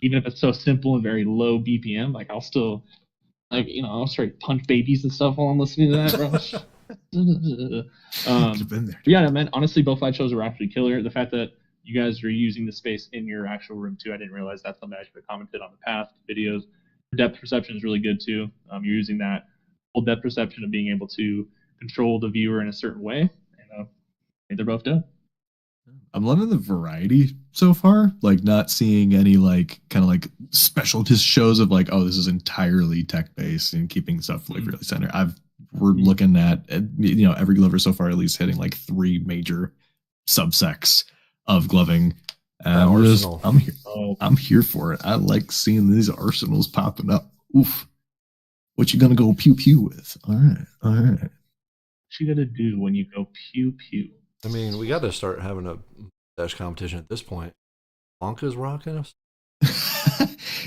Speaker 1: Even if it's so simple and very low BPM, like I'll still, like, you know, I'll straight punch babies and stuff while I'm listening to that, bro.
Speaker 2: Been there.
Speaker 1: Yeah, man. Honestly, both light shows were actually killer. The fact that you guys are using the space in your actual room too, I didn't realize that's something I should have commented on the past videos. Depth perception is really good too. You're using that full depth perception of being able to control the viewer in a certain way. And I think they're both done.
Speaker 2: I'm loving the variety so far. Like not seeing any like kind of like specialist shows of like, oh, this is entirely tech based and keeping stuff like really center. We're looking at, you know, every glover so far at least hitting like 3 major subsects of gloving. I'm here for it. I like seeing these arsenals popping up. Oof. What you gonna go pew pew with? All right.
Speaker 1: What you gotta do when you go pew pew?
Speaker 3: I mean, we got to start having a dash competition at this point. Wonka's rocking us.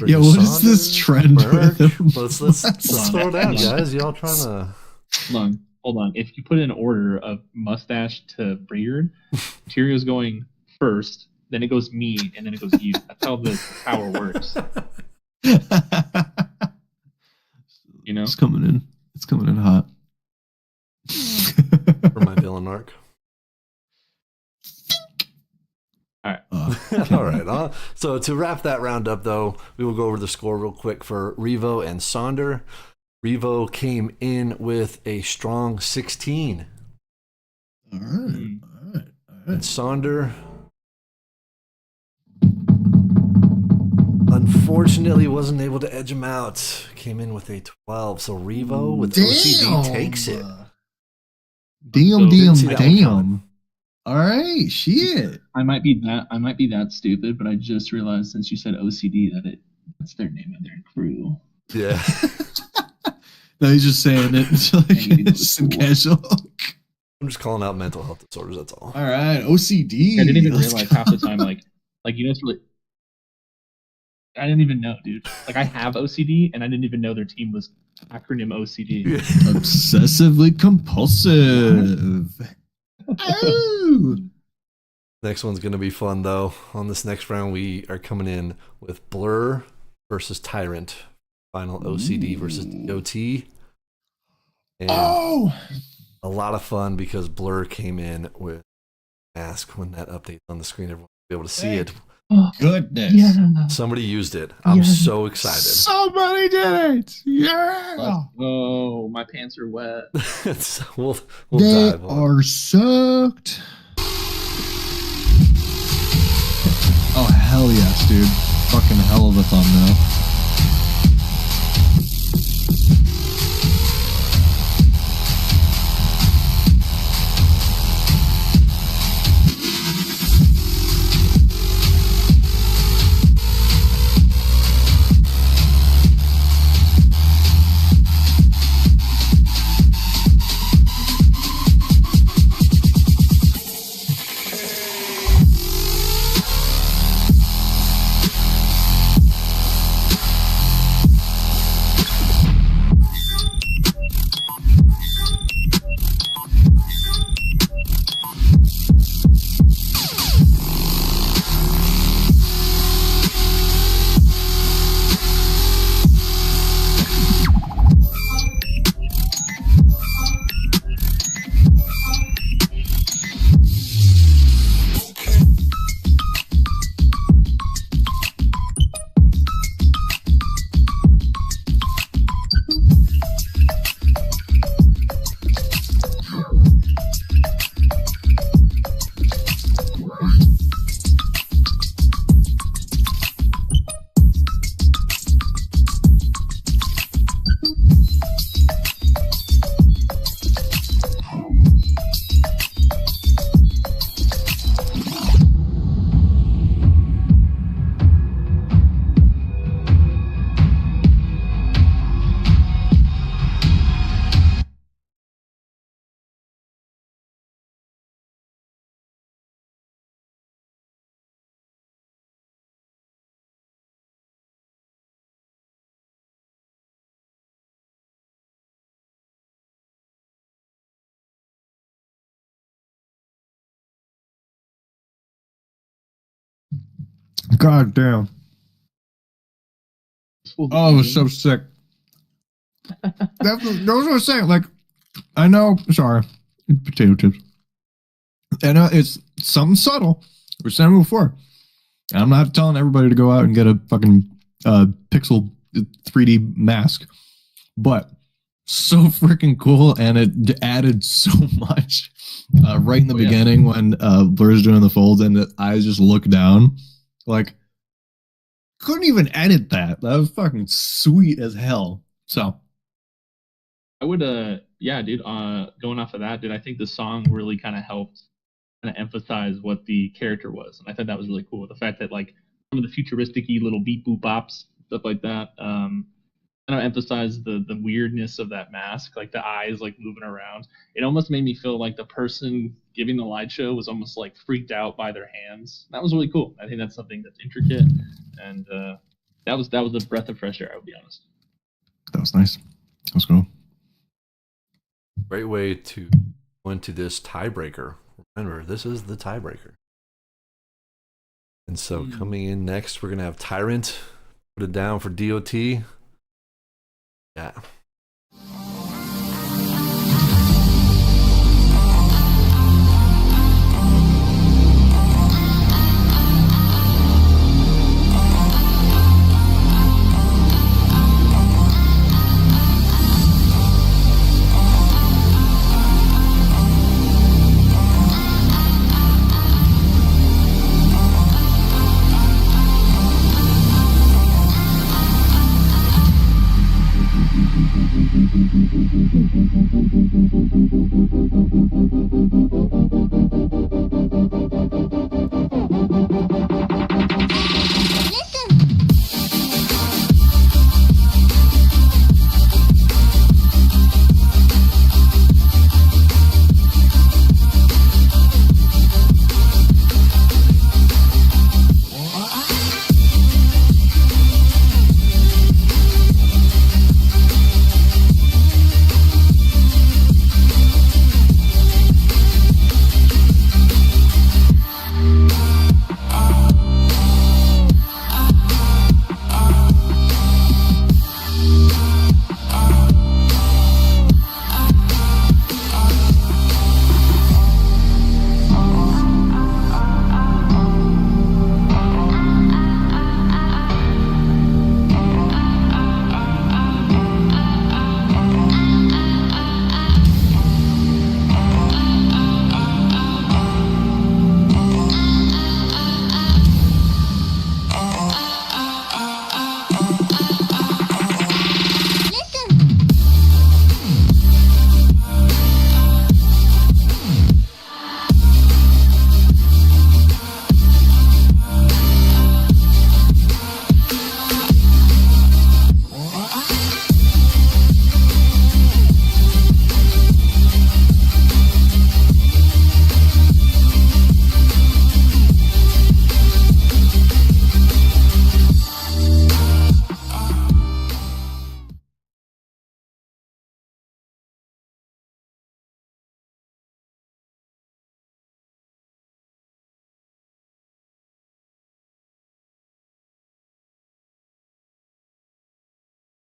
Speaker 2: Yeah, what is this trend?
Speaker 3: Let's slow down, guys. Y'all trying to...
Speaker 1: Hold on. If you put in order of mustache to beard, Tyrio's going first, then it goes me, and then it goes you. That's how the power works. You know?
Speaker 2: It's coming in. It's coming in hot.
Speaker 3: For my villain arc.
Speaker 1: All right.
Speaker 3: All right. So to wrap that round up, though, we will go over the score real quick for Revo and Sonder. Revo came in with a strong 16.
Speaker 2: All right.
Speaker 3: And Sonder, unfortunately, wasn't able to edge him out. Came in with a 12. So Revo with OCD takes it.
Speaker 2: Damn. All right, shit.
Speaker 1: I might be that stupid, but I just realized since you said OCD that's their name of their crew.
Speaker 3: Yeah.
Speaker 2: No, he's just saying it like some casual.
Speaker 3: I'm just calling out mental health disorders. That's all.
Speaker 2: All right, OCD.
Speaker 1: I didn't even realize half the time, like you know, it's really. I didn't even know, dude. Like I have OCD, and I didn't even know their team was acronym OCD.
Speaker 2: Obsessively compulsive. Oh.
Speaker 3: Next one's going to be fun, though. On this next round, we are coming in with Blur versus Tyrant. Final OCD versus DOT. And a lot of fun because Blur came in with Ask when that update's on the screen. Everyone will be able to see it.
Speaker 2: Goodness.
Speaker 1: Yeah.
Speaker 3: Somebody used it. I'm so excited.
Speaker 2: Somebody did it. Yeah.
Speaker 1: Oh, my pants are wet.
Speaker 3: we'll
Speaker 2: they
Speaker 3: dive on.
Speaker 2: are soaked. Oh, hell yes, dude. Fucking hell of a thumbnail. God damn. Oh, it was so sick. Those what I'm saying. Like, I know, sorry, potato chips. And it's something subtle. We're saying it before. I'm not telling everybody to go out and get a fucking pixel 3D mask, but so freaking cool, and it added so much. Right in the beginning when Blur's doing the folds and the eyes just look down, like couldn't even edit that. That was fucking sweet as hell. So
Speaker 1: I would, yeah, dude. Going off of that, dude, I think the song really kind of helped kind of emphasize what the character was, and I thought that was really cool. The fact that like some of the futuristic-y little beep boop bops, stuff like that, kind of emphasize the weirdness of that mask, like the eyes like moving around. It almost made me feel like the person giving the light show was almost like freaked out by their hands. That was really cool. I think that's something that's intricate, and that was a breath of fresh air. I would be honest.
Speaker 2: that was nice. Let's go.
Speaker 3: Great way to go into this tiebreaker. Remember, this is the tiebreaker. And so coming in next, we're going to have Tyrant. Put it down for DOT. Yeah.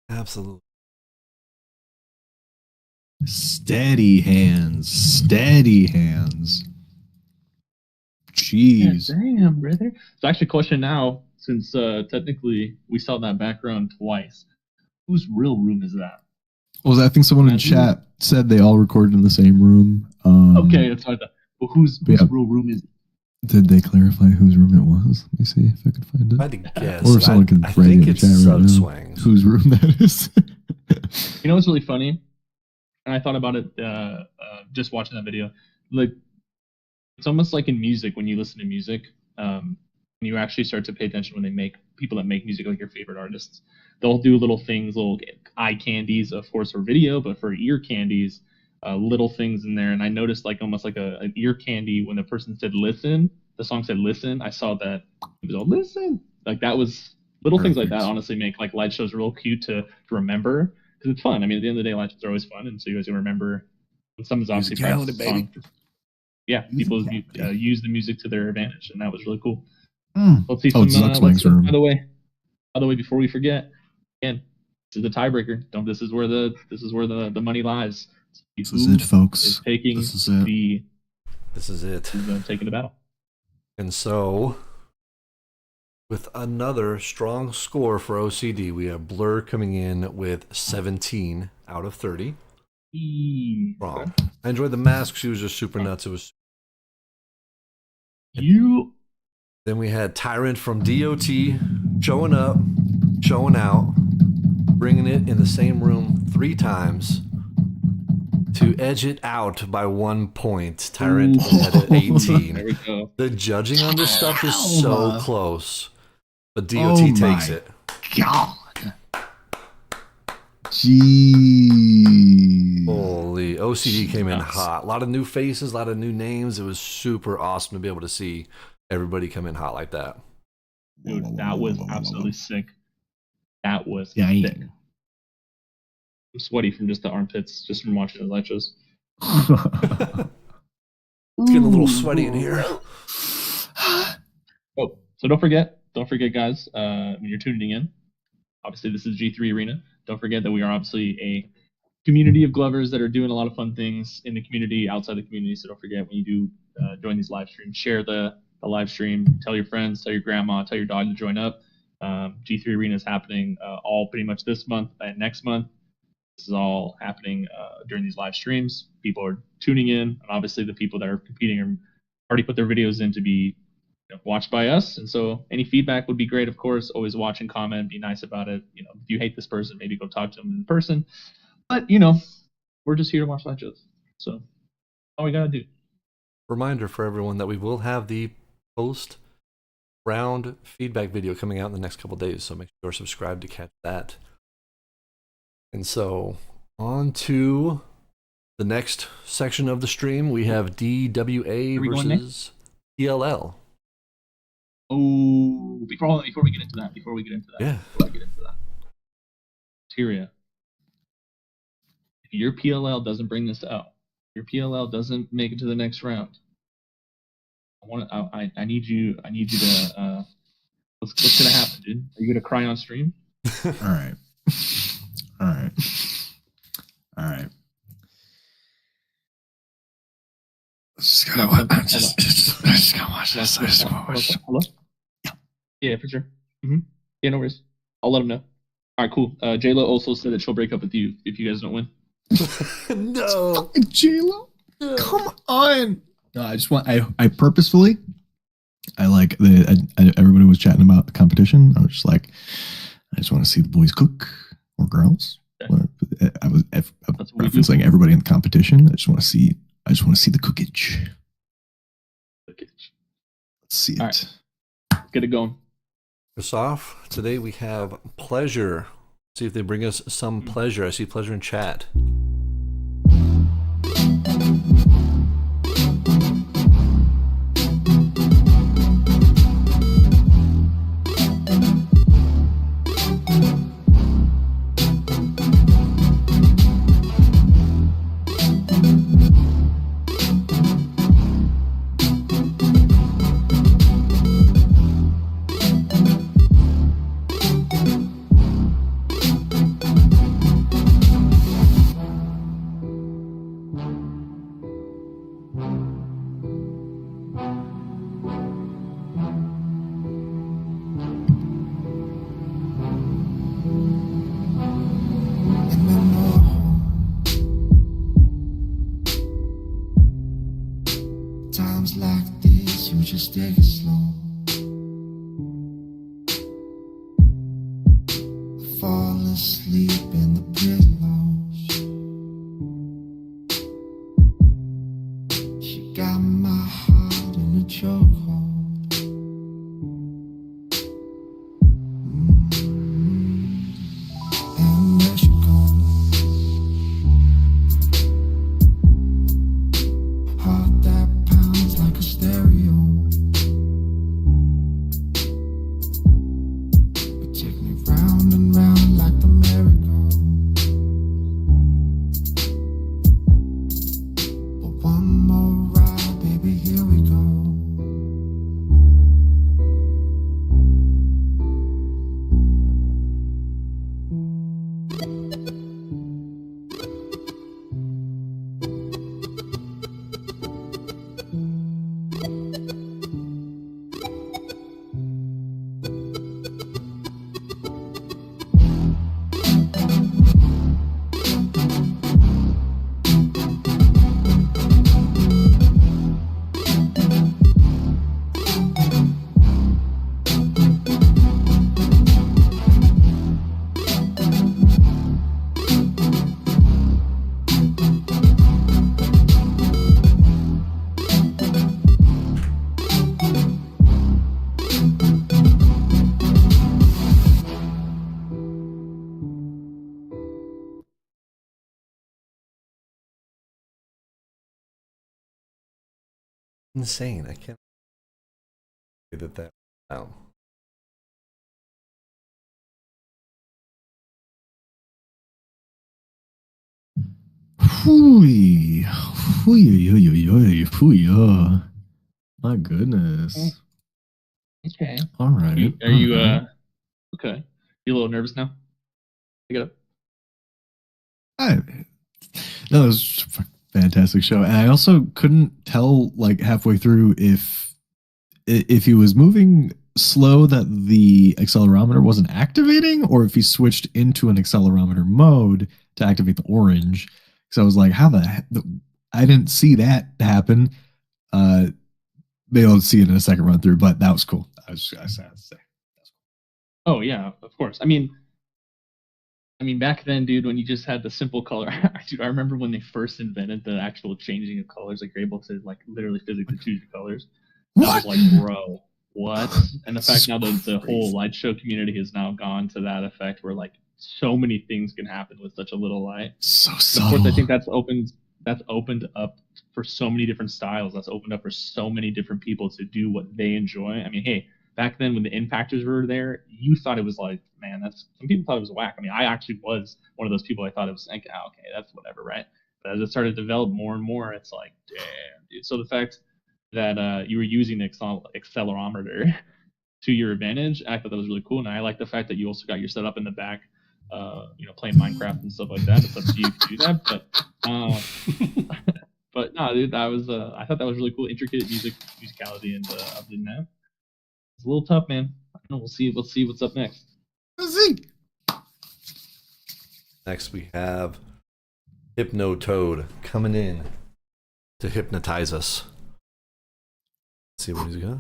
Speaker 3: Absolutely.
Speaker 2: Steady hands. Steady hands. Jeez.
Speaker 1: Yeah, damn, brother. So actually, question now, since technically we saw that background twice, whose real room is that?
Speaker 2: Well, I think someone in chat said they all recorded in the same room.
Speaker 1: Okay, that's what I thought. But whose real room is it?
Speaker 2: Did they clarify whose room it was? Let me see if I can find it.
Speaker 3: I had to guess.
Speaker 2: Or if someone can
Speaker 3: I
Speaker 2: write it
Speaker 3: think
Speaker 2: in the
Speaker 3: it's
Speaker 2: chat right now.
Speaker 3: Subswangs.
Speaker 2: Whose room that is?
Speaker 1: You know what's really funny? And I thought about it just watching that video. Like, it's almost like in music when you listen to music, when you actually start to pay attention when they make people that make music, like your favorite artists. They'll do little things, little eye candies, of course, for video, but for ear candies, little things in there. And I noticed like almost like an ear candy when the person said "listen." The song said "listen." I saw that it was all "listen." Like that was little things like that. Honestly, make like light shows real cute to remember because it's fun. I mean, at the end of the day, light shows are always fun, and so you guys can remember when someone's obviously practicing a song. Yeah, people use the music to their advantage, and that was really cool. Let's see
Speaker 2: Oh,
Speaker 1: some.
Speaker 2: it's Zuck's room.
Speaker 1: By the way, before we forget, again, this is the tiebreaker. This is where the money lies.
Speaker 2: This is it, folks.
Speaker 1: Is taking
Speaker 2: This is it.
Speaker 3: This is it.
Speaker 1: Taking the battle.
Speaker 3: And so, with another strong score for OCD, we have Blur coming in with 17 out of 30. Wrong. I enjoyed the mask. She was just super nuts. It was. Then we had Tyrant from DOT showing up, showing out, bringing it in the same room 3 times to edge it out by 1 point. Tyrant was at 18.
Speaker 1: There we go.
Speaker 3: The judging on this stuff is so close, but DOT takes it.
Speaker 2: God. Jeez.
Speaker 3: Holy, OCD came in hot. A lot of new faces, a lot of new names. It was super awesome to be able to see everybody come in hot like that.
Speaker 1: Dude, that was absolutely sick. That was
Speaker 2: Yeah,
Speaker 1: sick. I'm sweaty from just the armpits, just from watching the light shows.
Speaker 3: It's getting a little sweaty in here.
Speaker 1: Oh, so don't forget, guys, when you're tuning in, obviously this is G3 Arena. Don't forget that we are obviously a community of Glovers that are doing a lot of fun things in the community, outside the community. So don't forget, when you do join these live streams, share the live stream, tell your friends, tell your grandma, tell your dog to join up. G3 Arena is happening all pretty much this month and next month. This is all happening during these live streams. People are tuning in, and obviously the people that are competing are already put their videos in to be watched by us. And so any feedback would be great, of course. Always watch and comment, be nice about it. If you hate this person, maybe go talk to them in person. But we're just here to watch live shows. So all we gotta do.
Speaker 3: Reminder for everyone that we will have the post round feedback video coming out in the next couple days, so make sure you're subscribed to catch that. And so on to the next section of the stream. We have DWA versus PLL.
Speaker 1: Oh, before we get into that,
Speaker 3: Yeah.
Speaker 1: Tyria, if your PLL doesn't bring this out, your PLL doesn't make it to the next round, I need you to what's gonna happen, dude? Are you gonna cry on stream?
Speaker 2: All right. I just gotta watch this. I just gotta watch.
Speaker 1: Hello? Yeah, for sure. Yeah, no worries. I'll let him know. All right, cool. J-Lo also said that she'll break up with you if you guys don't win.
Speaker 3: No.
Speaker 2: Fucking J-Lo? Come on. No, I purposefully, everybody was chatting about the competition. I was just like, I just want to see the boys cook or girls.
Speaker 1: Okay.
Speaker 2: I was referencing everybody in the competition. I just want to see the cookage. Let's see it.
Speaker 1: All right. Get it going.
Speaker 3: First off, today we have Pleasure. See if they bring us some pleasure. I see Pleasure in chat.
Speaker 5: Times like this, you just take it slow. Fall asleep in the pillows. She got my heart in a chokehold. And there she goes. Heart that pounds like a stereo. But take me round and round like the merry-go. But one more ride, baby, here we go.
Speaker 3: insane. I can't say that. Wow.
Speaker 2: Hooey. Hooey. My goodness.
Speaker 1: Okay.
Speaker 2: All right.
Speaker 1: Are you okay? You a little nervous now? Pick it up.
Speaker 2: No, it was a fantastic show. And I also couldn't tell like halfway through if he was moving slow that the accelerometer wasn't activating, or if he switched into an accelerometer mode to activate the orange. So I was like, how I didn't see that happen. Maybe I'll see it in a second run through, but that was cool. I had to say.
Speaker 1: Oh yeah, of course. I mean, back then, dude, when you just had the simple color, dude, I remember when they first invented the actual changing of colors, like you're able to like literally physically choose your colors. I was like, bro, what? And the fact now that the whole light show community has now gone to that effect, where like so many things can happen with such a little light.
Speaker 2: So
Speaker 1: subtle. Of course, I think that's opened up for so many different styles. That's opened up for so many different people to do what they enjoy. I mean, hey, back then when the impactors were there, you thought it was like, man, some people thought it was whack. I mean, I actually was one of those people. I thought it was like, oh, okay, that's whatever, right? But as it started to develop more and more, it's like, damn, dude. So the fact that you were using the accelerometer to your advantage, I thought that was really cool. And I like the fact that you also got your setup in the back, playing Minecraft and stuff like that. It's up to you to do that, but no, dude, that was I thought that was really cool, intricate musicality, and other than that, it's a little tough, man. I don't know. We'll see what's up next.
Speaker 3: Next we have Hypnotoad coming in to hypnotize us. Let's see what he's got.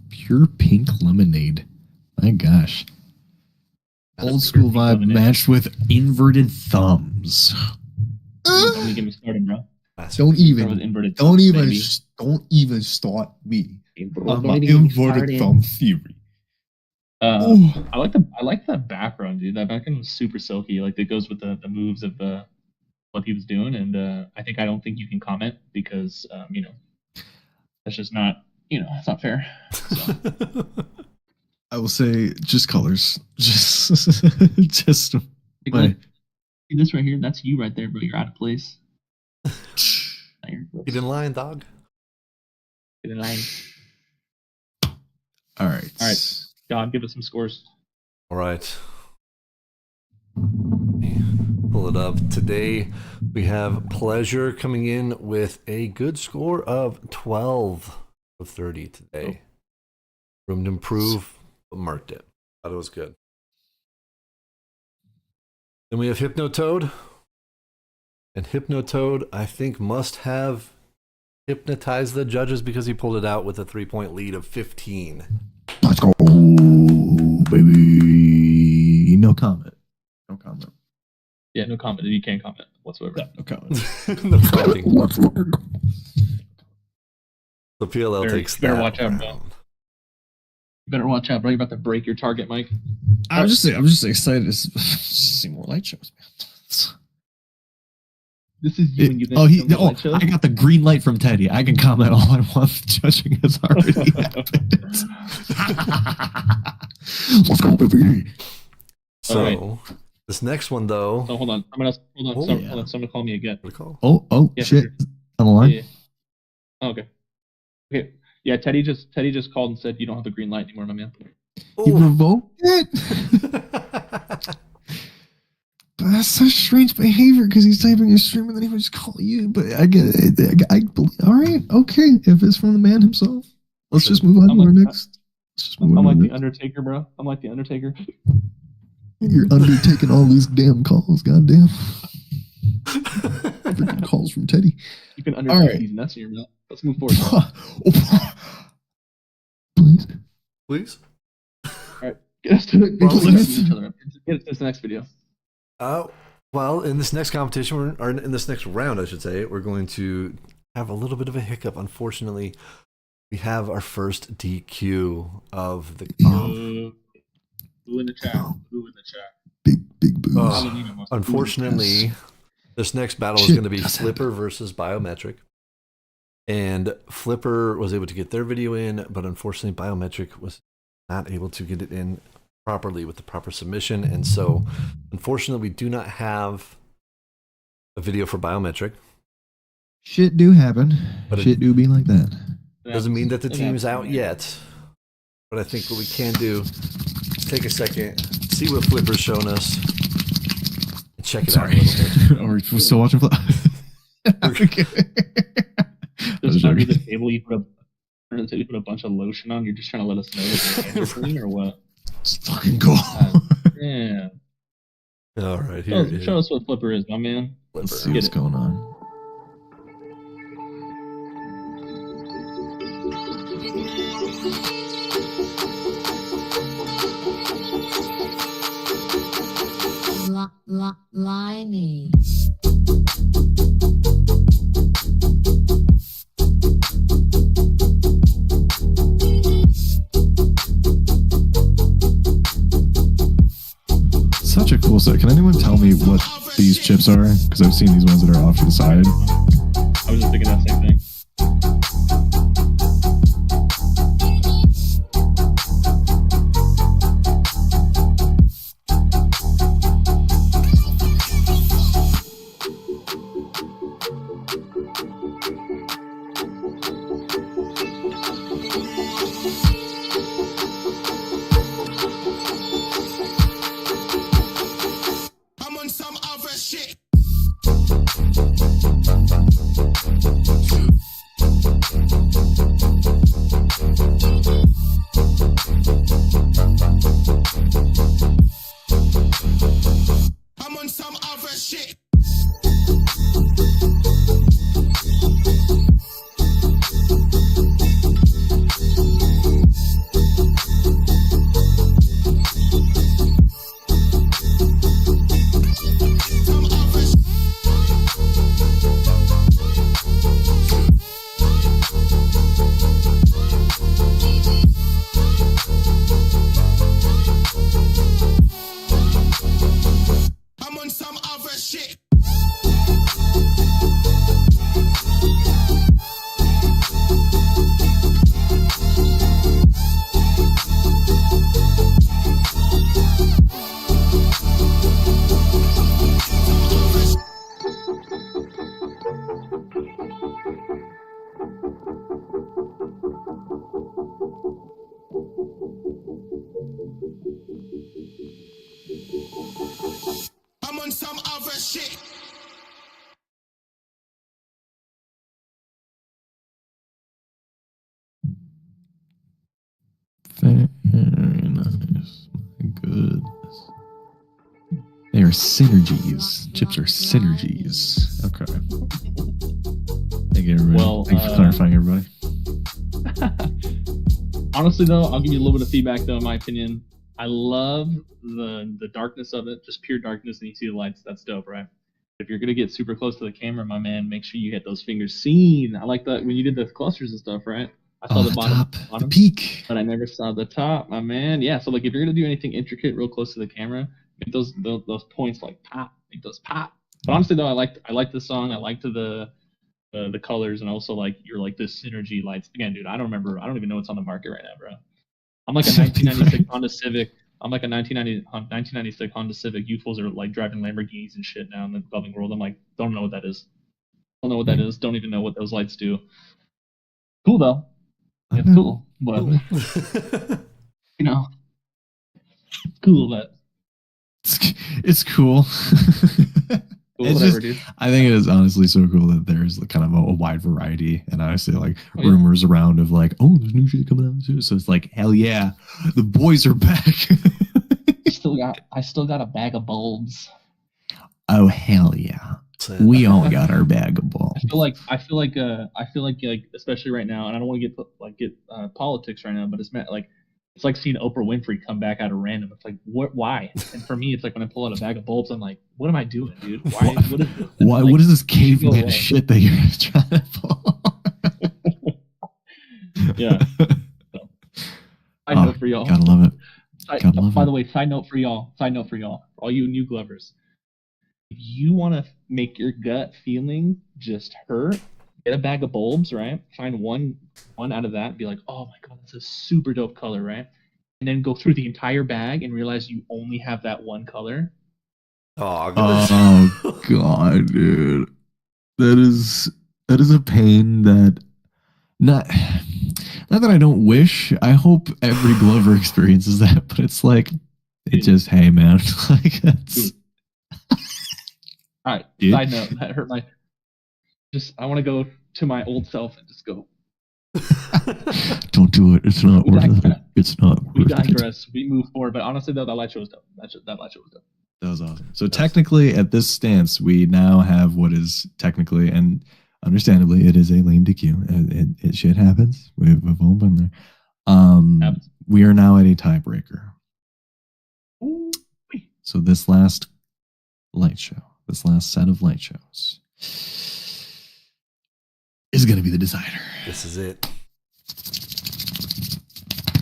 Speaker 2: Pure pink lemonade. My gosh. Old school vibe matched with inverted thumbs.
Speaker 1: Don't get me started, bro.
Speaker 3: Massive.
Speaker 2: Don't
Speaker 1: Start with
Speaker 2: even.
Speaker 1: inverted
Speaker 2: Don't
Speaker 1: thumbs,
Speaker 2: even.
Speaker 1: baby.
Speaker 2: Don't even start me
Speaker 1: Don't
Speaker 2: on my
Speaker 1: even get me
Speaker 2: inverted
Speaker 1: started.
Speaker 2: thumb theory.
Speaker 1: I
Speaker 2: Ooh.
Speaker 1: like the background, dude. That background was super silky. Like it goes with the moves of what he was doing, and I don't think you can comment because that's just not it's not fair. So.
Speaker 2: I will say just colors. Just
Speaker 1: Like,
Speaker 2: my,
Speaker 1: see this right here? That's you right there, bro. You're out of place.
Speaker 3: Get in line, dog.
Speaker 1: Get in line.
Speaker 2: all right.
Speaker 1: All right. John, give us some scores.
Speaker 3: All right. Pull it up. Today we have Pleasure coming in with a good score of 12 of 30 today. Room to improve, but marked it. Thought it was good. Then we have Hypnotoad. And Hypnotoad, I think, must have hypnotized the judges because he pulled it out with a 3-point lead of 15.
Speaker 2: Let's go, baby. No comment. No comment.
Speaker 1: Yeah, no comment. You can't comment whatsoever.
Speaker 2: Yeah, no comment.
Speaker 3: No commenting.
Speaker 2: Let's go.
Speaker 3: The PLL
Speaker 1: Better-
Speaker 3: takes
Speaker 1: better
Speaker 3: that
Speaker 1: watch out,
Speaker 3: round.
Speaker 1: bro. You better watch out, bro. You're about to break your target, Mike.
Speaker 2: I'm just excited to see more light shows, man.
Speaker 1: This is you when you
Speaker 2: I got the green light from Teddy. I can comment all I want. Judging has already happened. Let's go, baby.
Speaker 3: So,
Speaker 1: Alright.
Speaker 3: this next one, though.
Speaker 1: Oh, hold on. Hold
Speaker 3: Oh,
Speaker 1: on.
Speaker 2: yeah.
Speaker 1: Hold on. Someone call me again.
Speaker 3: What do you call?
Speaker 2: Oh,
Speaker 1: Yeah,
Speaker 2: shit.
Speaker 1: sure.
Speaker 2: On the line?
Speaker 1: Yeah. Oh, okay. Okay. Yeah, Teddy just called and said you don't have the green light anymore, my man.
Speaker 2: You
Speaker 3: Oh.
Speaker 2: revoked it? But that's such strange behavior because he's typing a stream and then he would just call you. But I get it. I believe. All right. Okay. If it's from the man himself, let's just move on
Speaker 1: I'm
Speaker 2: to our
Speaker 1: like-
Speaker 2: next. Let's just move
Speaker 1: I'm
Speaker 2: on
Speaker 1: like
Speaker 2: to
Speaker 1: the
Speaker 2: next.
Speaker 1: Undertaker, bro. I'm like the Undertaker.
Speaker 2: You're undertaking all these damn calls. Goddamn. Freaking calls from Teddy.
Speaker 1: You can undertake
Speaker 2: right.
Speaker 1: these nuts in your mouth. Let's move forward.
Speaker 2: Please.
Speaker 3: Please?
Speaker 1: Get us to
Speaker 3: Well,
Speaker 1: each other. Get us to this next video.
Speaker 3: Well, in this next competition, or in this next round, I should say, we're going to have a little bit of a hiccup. Unfortunately, we have our first DQ of the.
Speaker 1: Boo in the chat. Boo in the chat.
Speaker 2: Big boos.
Speaker 1: Hallelujah must-
Speaker 3: Unfortunately, this next battle is
Speaker 2: Shit,
Speaker 3: going to be
Speaker 2: that's
Speaker 3: Flipper versus Biometric. And Flipper was able to get their video in, but unfortunately, Biometric was not able to get it in properly with the proper submission. And so, unfortunately, we do not have a video for Biometric.
Speaker 2: Shit do happen.
Speaker 3: But it-
Speaker 2: Shit do be like that.
Speaker 3: Doesn't mean that the
Speaker 1: It
Speaker 3: team's
Speaker 1: happens.
Speaker 3: out yet. But I think what we can do is take a second, see what Flipper's shown us, and check it out a little bit.
Speaker 2: Are we still watching?
Speaker 1: Just under the table, you put a bunch of lotion on. You're just trying to let us know that your hands are clean, or what?
Speaker 2: Let's fucking go.
Speaker 1: Yeah.
Speaker 3: All right, here it is.
Speaker 1: Show us what Flipper is, my man.
Speaker 2: Let's
Speaker 3: Flipper.
Speaker 2: see what's
Speaker 1: it.
Speaker 2: going on.
Speaker 4: Limey.
Speaker 2: Such a cool set. Can anyone tell me what these chips are? Because I've seen these ones that are off to the side.
Speaker 1: I was just thinking that same thing.
Speaker 5: I'm on some other shit.
Speaker 2: Very nice. My goodness. They are synergies. Chips are synergies. Okay. Thank you, everybody.
Speaker 1: Well,
Speaker 2: Thanks for clarifying, everybody.
Speaker 1: Honestly, though, I'll give you a little bit of feedback, though, in my opinion. I love the darkness of it, just pure darkness, and you see the lights. That's dope, right? If you're going to get super close to the camera, my man, make sure you hit those fingers seen. I like that when you did the clusters and stuff, right? I saw
Speaker 2: Oh,
Speaker 1: the bottom,
Speaker 2: top, the peak.
Speaker 1: but I never saw the top, my man. Yeah, so like if you're going to do anything intricate real close to the camera, make those points like pop, make those pop. But honestly, though, I like the song. I liked the colors, and also like you're like this synergy lights. Again, dude, I don't even know what's on the market right now, bro. I'm like a 1996 Honda Civic. I'm like a 1996 Honda Civic. You fools are like driving Lamborghinis and shit now in the developing world. I'm like, don't know what that is. Don't know what that is. Don't even know what those lights do. Cool though. It's cool, but you know, it's cool, but
Speaker 2: It's cool.
Speaker 1: cool,
Speaker 2: It's
Speaker 1: whatever,
Speaker 2: just-
Speaker 1: dude.
Speaker 2: I think it is honestly so cool that there's kind of a wide variety, and honestly, like
Speaker 1: Oh, yeah.
Speaker 2: rumors around of like, oh, there's new shit coming out too. So it's like, hell yeah, the boys are back.
Speaker 1: I still got a bag of bulbs.
Speaker 2: Oh hell yeah, we all got our bag of balls.
Speaker 1: I feel like especially right now, and I don't want to get politics right now, but it's like seeing Oprah Winfrey come back out of random. It's like, what? Why? And for me, it's like when I pull out a bag of bulbs, I'm like, what am I doing, dude? Why? What is this?
Speaker 2: Why?
Speaker 1: Like,
Speaker 2: What is this
Speaker 1: go
Speaker 2: caveman
Speaker 1: away.
Speaker 2: shit that you're trying to pull?
Speaker 1: Yeah. I
Speaker 2: Oh,
Speaker 1: know for y'all.
Speaker 2: Gotta love it. gotta love
Speaker 1: By
Speaker 2: it.
Speaker 1: the way, side note for y'all, for all you new Glovers. If you want to make your gut feeling just hurt, get a bag of bulbs, right? Find one out of that, and be like, oh my god, that's a super dope color, right? And then go through the entire bag and realize you only have that one color.
Speaker 3: Oh,
Speaker 2: Oh god, dude, that is a pain that not that I don't wish. I hope every Glover experiences that, but it's like it just, hey man, like that's.
Speaker 1: All right.
Speaker 2: Dude.
Speaker 1: Side note, that hurt my. I want to go to my old self and just go.
Speaker 2: Don't do it. It's not
Speaker 1: We
Speaker 2: worth it.
Speaker 1: digress.
Speaker 2: It's not
Speaker 1: We
Speaker 2: worth it.
Speaker 1: digress. We move forward, but honestly, though, that light show was dope. That light show was dope.
Speaker 2: That was awesome. So technically, at this stance, we now have what is technically and understandably, it is a lame DQ. It shit happens. We've all been there.
Speaker 1: Happens.
Speaker 2: We are now at a tiebreaker.
Speaker 1: Ooh.
Speaker 2: So this last light show, this last set of light shows, is going to be the decider.
Speaker 3: This is it.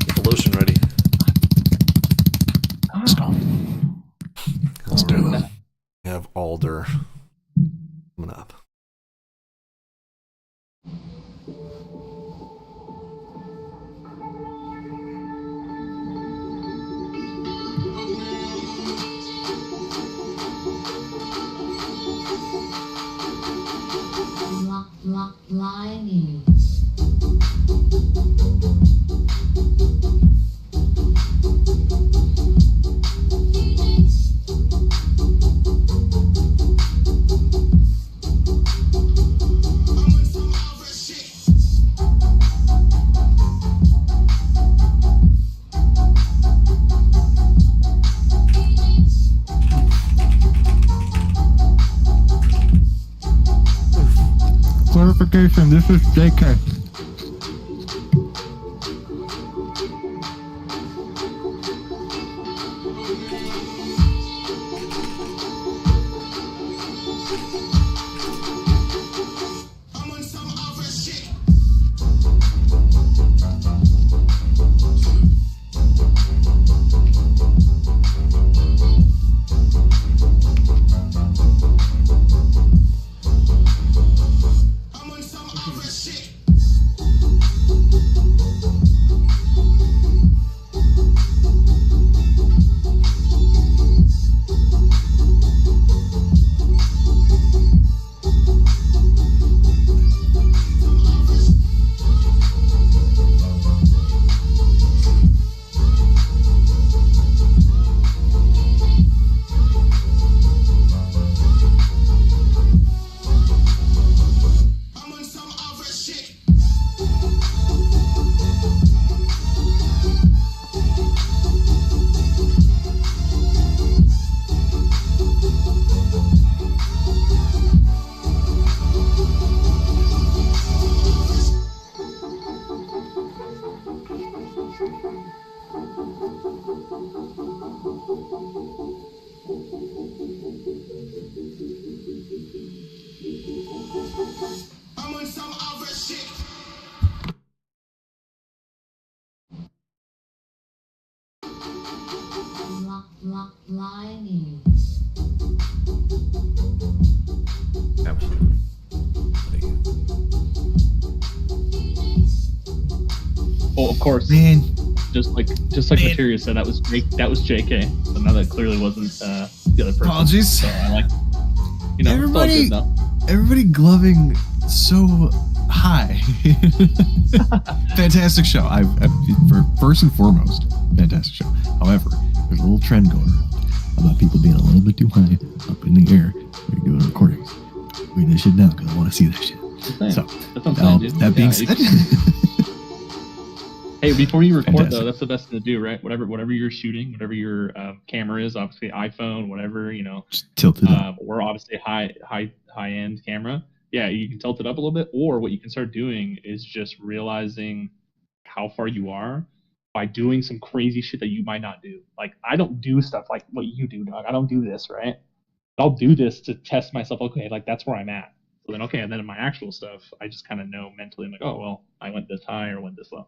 Speaker 3: Get the lotion ready.
Speaker 2: Let's go. Let's do it.
Speaker 3: We have Alder coming up.
Speaker 4: Line news.
Speaker 2: Clarification, this is JK.
Speaker 5: I'm on some other shit.
Speaker 4: Line news.
Speaker 3: Absolutely. Thank you.
Speaker 1: Well, of course,
Speaker 2: Man,
Speaker 1: just like
Speaker 2: Man.
Speaker 1: Materia said, that was JK. So now that clearly wasn't the other person.
Speaker 2: apologies.
Speaker 1: So I like, it's all
Speaker 2: Everybody-
Speaker 1: good though.
Speaker 2: Everybody gloving so high. Fantastic show. For first and foremost, fantastic show. However, there's a little trend going around about people being a little bit too high up in the air when you're doing recordings. Read this shit now because I want to see that shit. So,
Speaker 1: That's what I'm saying, dude.
Speaker 2: that being
Speaker 1: Yeah,
Speaker 2: said,
Speaker 1: Hey, before you record
Speaker 2: Fantastic.
Speaker 1: though, that's the best thing to do, right? Whatever you're shooting, whatever your camera is, obviously iPhone, whatever,
Speaker 2: just tilt it up.
Speaker 1: or obviously high end camera. Yeah, you can tilt it up a little bit, or what you can start doing is just realizing how far you are by doing some crazy shit that you might not do. Like I don't do stuff like what you do, dog. I don't do this, right? I'll do this to test myself. Okay, like that's where I'm at. So then, okay, and then in my actual stuff, I just kind of know mentally. I'm like, oh well, I went this high or went this low.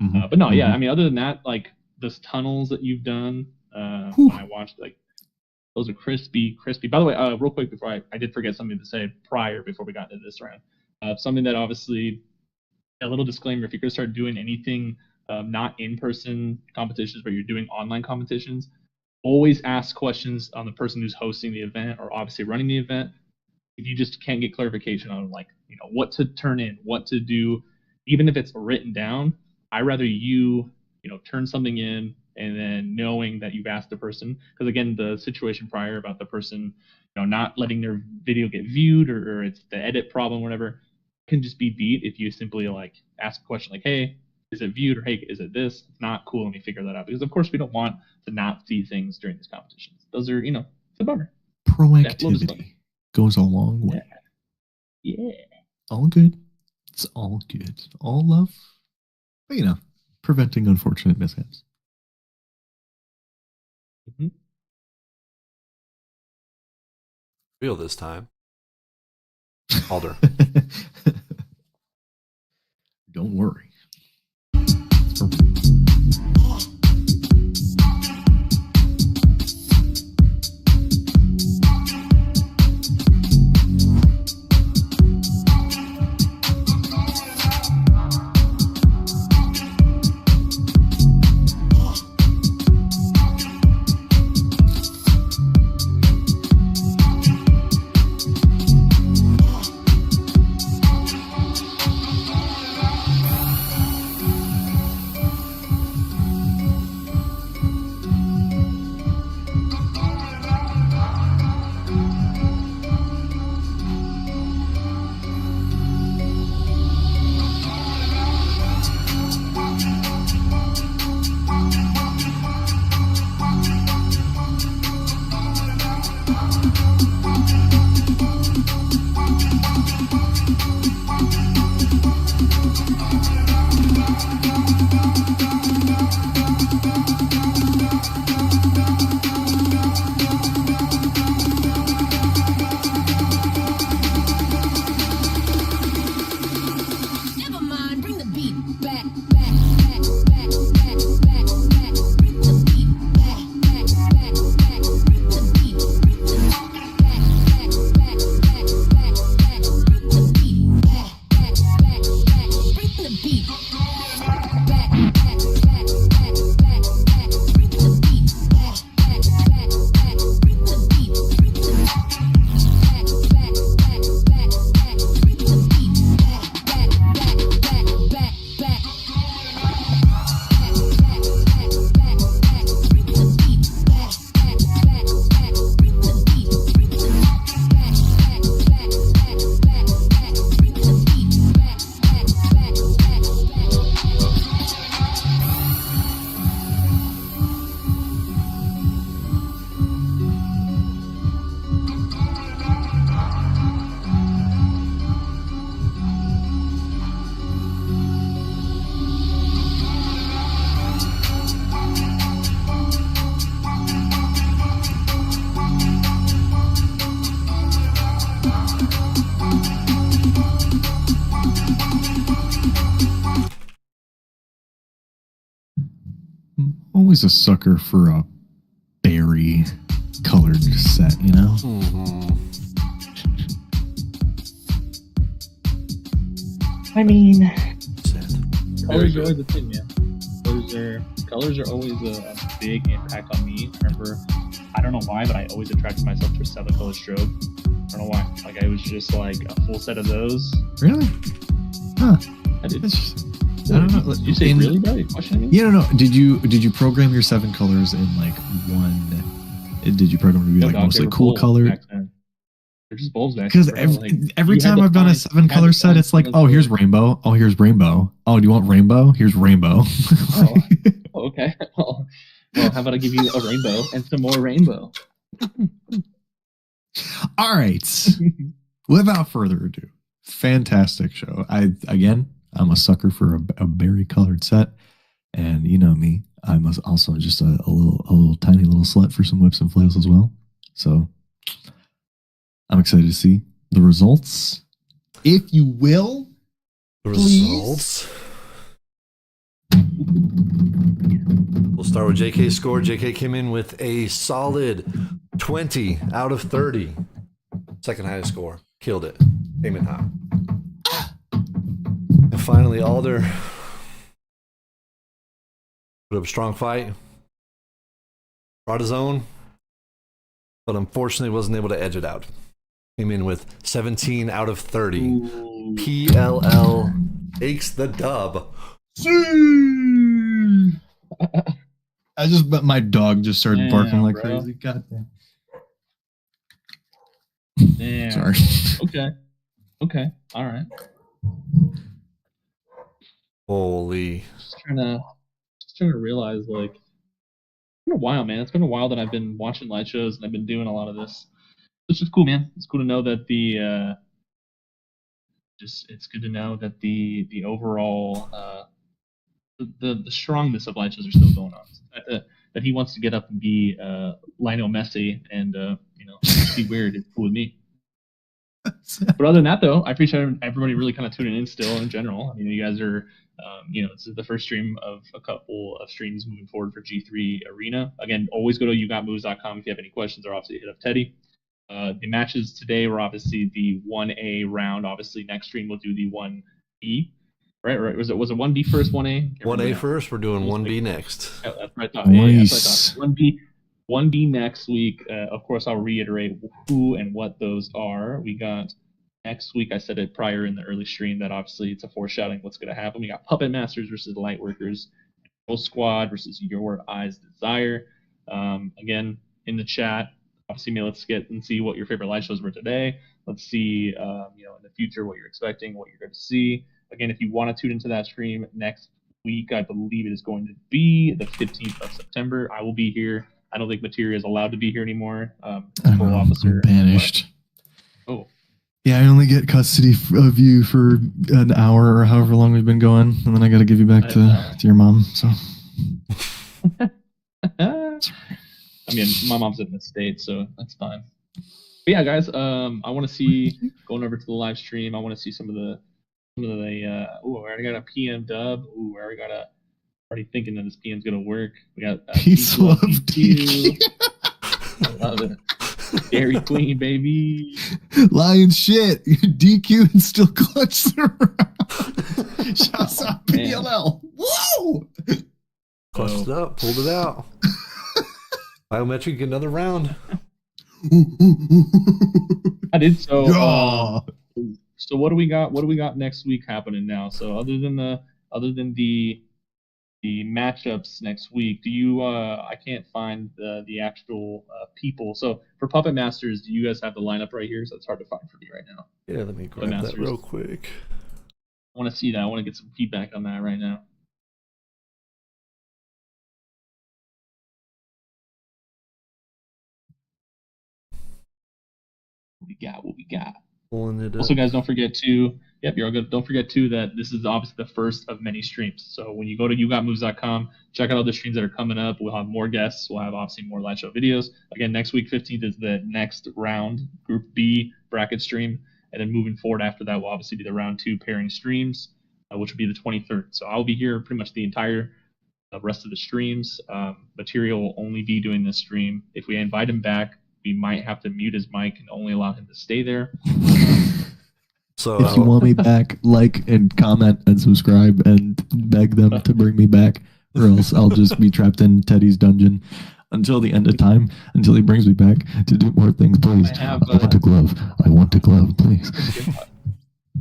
Speaker 2: Mhm.
Speaker 1: But no, yeah,
Speaker 2: Mhm.
Speaker 1: I mean, other than that, like those tunnels that you've done,
Speaker 2: Whew.
Speaker 1: when I watched, like those are crispy. By the way, real quick before I did forget something to say before we got into this round. Something that obviously, a little disclaimer: if you're gonna start doing anything not in-person competitions, but you're doing online competitions, always ask questions on the person who's hosting the event or obviously running the event. If you just can't get clarification on like what to turn in, what to do, even if it's written down, I rather you turn something in and then knowing that you've asked the person, because again, the situation prior about the person not letting their video get viewed or it's the edit problem, whatever, can just be beat if you simply like ask a question like, hey, is it viewed, or hey, is it this? If not, cool, let me figure that out, because of course we don't want to not see things during these competitions. Those are it's a bummer.
Speaker 2: Proactivity goes a long way.
Speaker 1: Yeah.
Speaker 2: All good. It's all good. All love. But preventing unfortunate mishaps.
Speaker 3: Real this time. Alder.
Speaker 2: Don't worry. always a sucker for a berry colored set, you know?
Speaker 1: I mean,
Speaker 3: Very
Speaker 1: colors are
Speaker 3: good.
Speaker 1: always a thing, man. Colors are always a big impact on me. I remember, I don't know why, but I always attracted myself to a 7-color strobe. I don't know why. Like, I was just like a full set of those.
Speaker 2: Really? Huh.
Speaker 1: I did.
Speaker 2: It's, I don't know.
Speaker 1: Did you say
Speaker 2: In-
Speaker 1: really, bro? You questioning me?
Speaker 2: Yeah, no. Did you program your 7 colors in like one? Did you program them to be
Speaker 1: No,
Speaker 2: like
Speaker 1: dog, they
Speaker 2: mostly
Speaker 1: were
Speaker 2: cool
Speaker 1: bulbs
Speaker 2: color?
Speaker 1: back then. They're just bulbs back
Speaker 2: Because
Speaker 1: then, bro. Like,
Speaker 2: every
Speaker 1: you had
Speaker 2: time
Speaker 1: to
Speaker 2: I've done a
Speaker 1: find-
Speaker 2: 7
Speaker 1: you had
Speaker 2: color
Speaker 1: to
Speaker 2: set,
Speaker 1: find
Speaker 2: it's like,
Speaker 1: some
Speaker 2: oh,
Speaker 1: of
Speaker 2: here's
Speaker 1: the-
Speaker 2: rainbow. Oh, here's rainbow. Oh, do you want rainbow? Here's rainbow.
Speaker 1: Oh. Oh, okay. Well, how about I give you a rainbow and some more rainbow?
Speaker 2: All right. Without further ado, fantastic show. I'm a sucker for a berry colored set, and you know me. I'm also just a little tiny little slut for some whips and flails as well. So I'm excited to see the results, if you will.
Speaker 3: The
Speaker 2: Please?
Speaker 3: results. We'll start with JK's score. JK came in with a solid 20 out of 30. Second highest score. Killed it. Came in hot. And finally, Alder put up a strong fight. Brought his own, but unfortunately wasn't able to edge it out. Came in with 17 out of 30.
Speaker 1: Ooh.
Speaker 3: PLL takes the dub.
Speaker 2: My dog just started
Speaker 1: Damn,
Speaker 2: barking like
Speaker 1: bro.
Speaker 2: crazy. God damn.
Speaker 1: Damn.
Speaker 2: Sorry.
Speaker 1: Okay. All right.
Speaker 3: Holy.
Speaker 1: Just trying to realize, like, it's been a while, man. It's been a while that I've been watching light shows and I've been doing a lot of this. It's just cool, man. It's cool to know that it's good to know that the overall the strongness of light shows are still going on. That he wants to get up and be Lionel Messi and be weird. It's cool with me. But other than that, though, I appreciate everybody really kind of tuning in still in general. I mean, you guys are, this is the first stream of a couple of streams moving forward for G3 Arena. Again, always go to yougotmoves.com if you have any questions, or obviously hit up Teddy. The matches today were obviously the 1A round. Obviously, next stream we'll do the 1B. Right? Was it 1B first, 1A?
Speaker 3: 1A first, we're doing 1B next.
Speaker 1: Yeah, that's what I thought. Yeah, that's
Speaker 2: Nice.
Speaker 1: what I thought. 1B next week. Of course, I'll reiterate who and what those are. We got next week. I said it prior in the early stream that obviously it's a foreshadowing what's going to happen. We got Puppet Masters versus Lightworkers, Ghost Squad versus Your Eyes Desire. Again, in the chat, obviously, let's get and see what your favorite light shows were today. Let's see, in the future what you're expecting, what you're going to see. Again, if you want to tune into that stream next week, I believe it is going to be the 15th of September. I will be here. I don't think Materia is allowed to be here anymore. Full officer.
Speaker 2: I'm banished.
Speaker 1: Oh,
Speaker 2: Yeah, I only get custody of you for an hour or however long we've been going, and then I got to give you back to your mom. So,
Speaker 1: I mean, my mom's in the States, so that's fine. But yeah, guys, I want to see going over to the live stream. I want to see some of the. I already got a PM dub. Ooh, I already thinking that this PM's gonna work. We got
Speaker 2: peace, love,
Speaker 1: DQ. I love it. Dairy Queen, baby.
Speaker 2: Lion shit. DQ and still clutch the round. Shouts out PLL. Whoa!
Speaker 3: Clutched it up, pulled it out. Biometric, another round.
Speaker 1: I did so.
Speaker 2: Yeah.
Speaker 1: So what do we got? What do we got next week happening now? So other than the matchups next week, do you? I can't find the actual people. So for Puppet Masters, do you guys have the lineup right here? So it's hard to find for me right now.
Speaker 3: Yeah, let me grab that
Speaker 1: Masters.
Speaker 3: real quick.
Speaker 1: I want to see that. I want to get some feedback on that right now. What we got?
Speaker 3: Pulling it up.
Speaker 1: Also, guys, don't forget to, you're all good. Don't forget too that this is obviously the first of many streams. So when you go to yougotmoves.com, check out all the streams that are coming up. We'll have more guests. We'll have obviously more live show videos. Again, next week, 15th is the next round, Group B bracket stream. And then moving forward after that will obviously be the round 2 pairing streams, which will be the 23rd. So I'll be here pretty much the entire the rest of the streams. Material will only be doing this stream. If we invite him back, we might have to mute his mic and only allow him to stay there.
Speaker 3: So
Speaker 2: If you want me back, like and comment and subscribe and beg them to bring me back, or else I'll just be trapped in Teddy's dungeon until the end of time, until he brings me back to do more things, please.
Speaker 1: I have,
Speaker 2: I want a glove. I want a glove, please.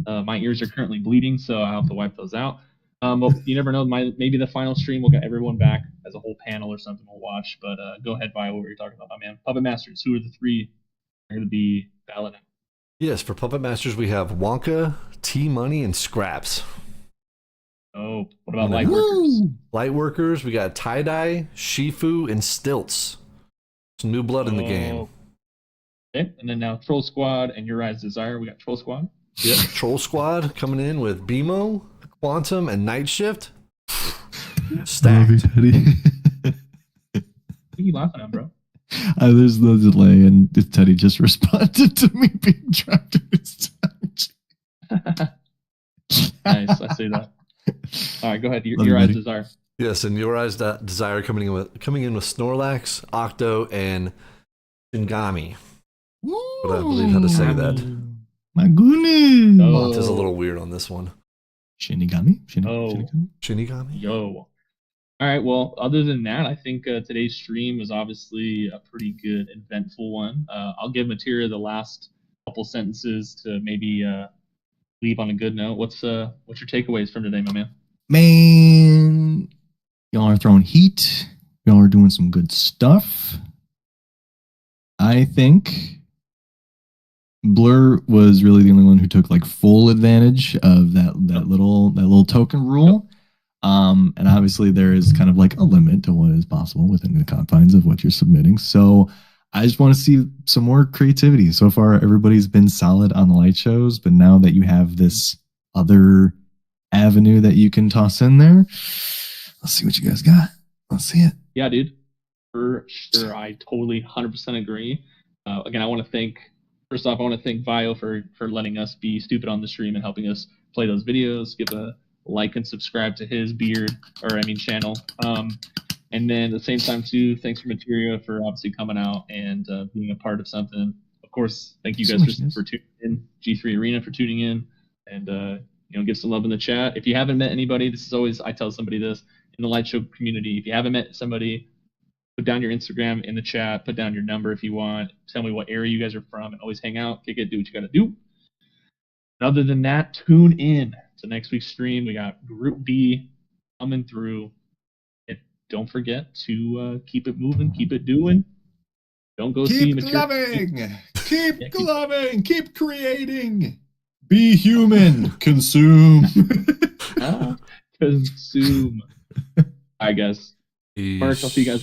Speaker 1: My ears are currently bleeding, so I'll have to wipe those out. But you never know. Maybe the final stream will get everyone back as a whole panel or something we'll watch. But go ahead, Vio, what were you talking about, my man? Puppet Masters, who are the three going to be balloting?
Speaker 3: yes, for Puppet Masters we have Wonka, T Money, and Scraps.
Speaker 1: Oh, what about Lightworkers?
Speaker 3: Lightworkers, we got Tie Dye, Shifu, and Stilts. Some new blood in the game.
Speaker 1: Oh. Okay, and then now Troll Squad and Your Eyes Desire. We got Troll Squad.
Speaker 3: Yep, Troll Squad coming in with BMO, Quantum, and Night Shift.
Speaker 2: Love you,
Speaker 3: Stacked.
Speaker 2: Teddy.
Speaker 1: What are you laughing at, bro?
Speaker 2: There's no delay, and Teddy just responded to me being trapped in his dungeon.
Speaker 1: Nice, I see that. All right, go ahead.
Speaker 2: Love
Speaker 1: Your
Speaker 2: you,
Speaker 1: Eyes
Speaker 2: buddy.
Speaker 1: Desire.
Speaker 3: Yes, and Your Eyes Desire coming in with Snorlax, Octo, and Shingami. But I believe how to say that.
Speaker 2: My goodness.
Speaker 1: Oh.
Speaker 3: Font is a little weird on this one.
Speaker 2: Shinigami?
Speaker 1: Oh.
Speaker 2: Shinigami?
Speaker 3: Shinigami.
Speaker 1: Yo. All right. Well, other than that, I think today's stream was obviously a pretty good, eventful one. I'll give Materia the last couple sentences to maybe leave on a good note. What's your takeaways from today, my man?
Speaker 2: Man, y'all are throwing heat. Y'all are doing some good stuff. I think Blur was really the only one who took like full advantage of that little token rule. And obviously there is kind of like a limit to what is possible within the confines of what you're submitting. So I just want to see some more creativity. So far, everybody's been solid on the light shows, but now that you have this other avenue that you can toss in there, let's see what you guys got. Let's see it.
Speaker 1: Yeah, dude. For sure. I totally 100% agree. Again, I want to thank Vio for letting us be stupid on the stream and helping us play those videos. Give a like and subscribe to his channel. And then at the same time too, thanks for Materia for obviously coming out and being a part of something. Of course, thank you guys for tuning in. G3 Arena for tuning in, and give some love in the chat. If you haven't met anybody, this is always, I tell somebody this in the light show community. If you haven't met somebody, put down your Instagram in the chat. Put down your number if you want. Tell me what area you guys are from, and always hang out, kick it, do what you gotta do. And other than that, tune in to next week's stream. We got Group B coming through. And don't forget to keep it moving, keep it doing. Don't go see
Speaker 2: Keep
Speaker 1: Materia.
Speaker 2: loving. Keep loving. Keep creating. Be human. Consume.
Speaker 1: Consume. I guess. Mark, I'll see you guys.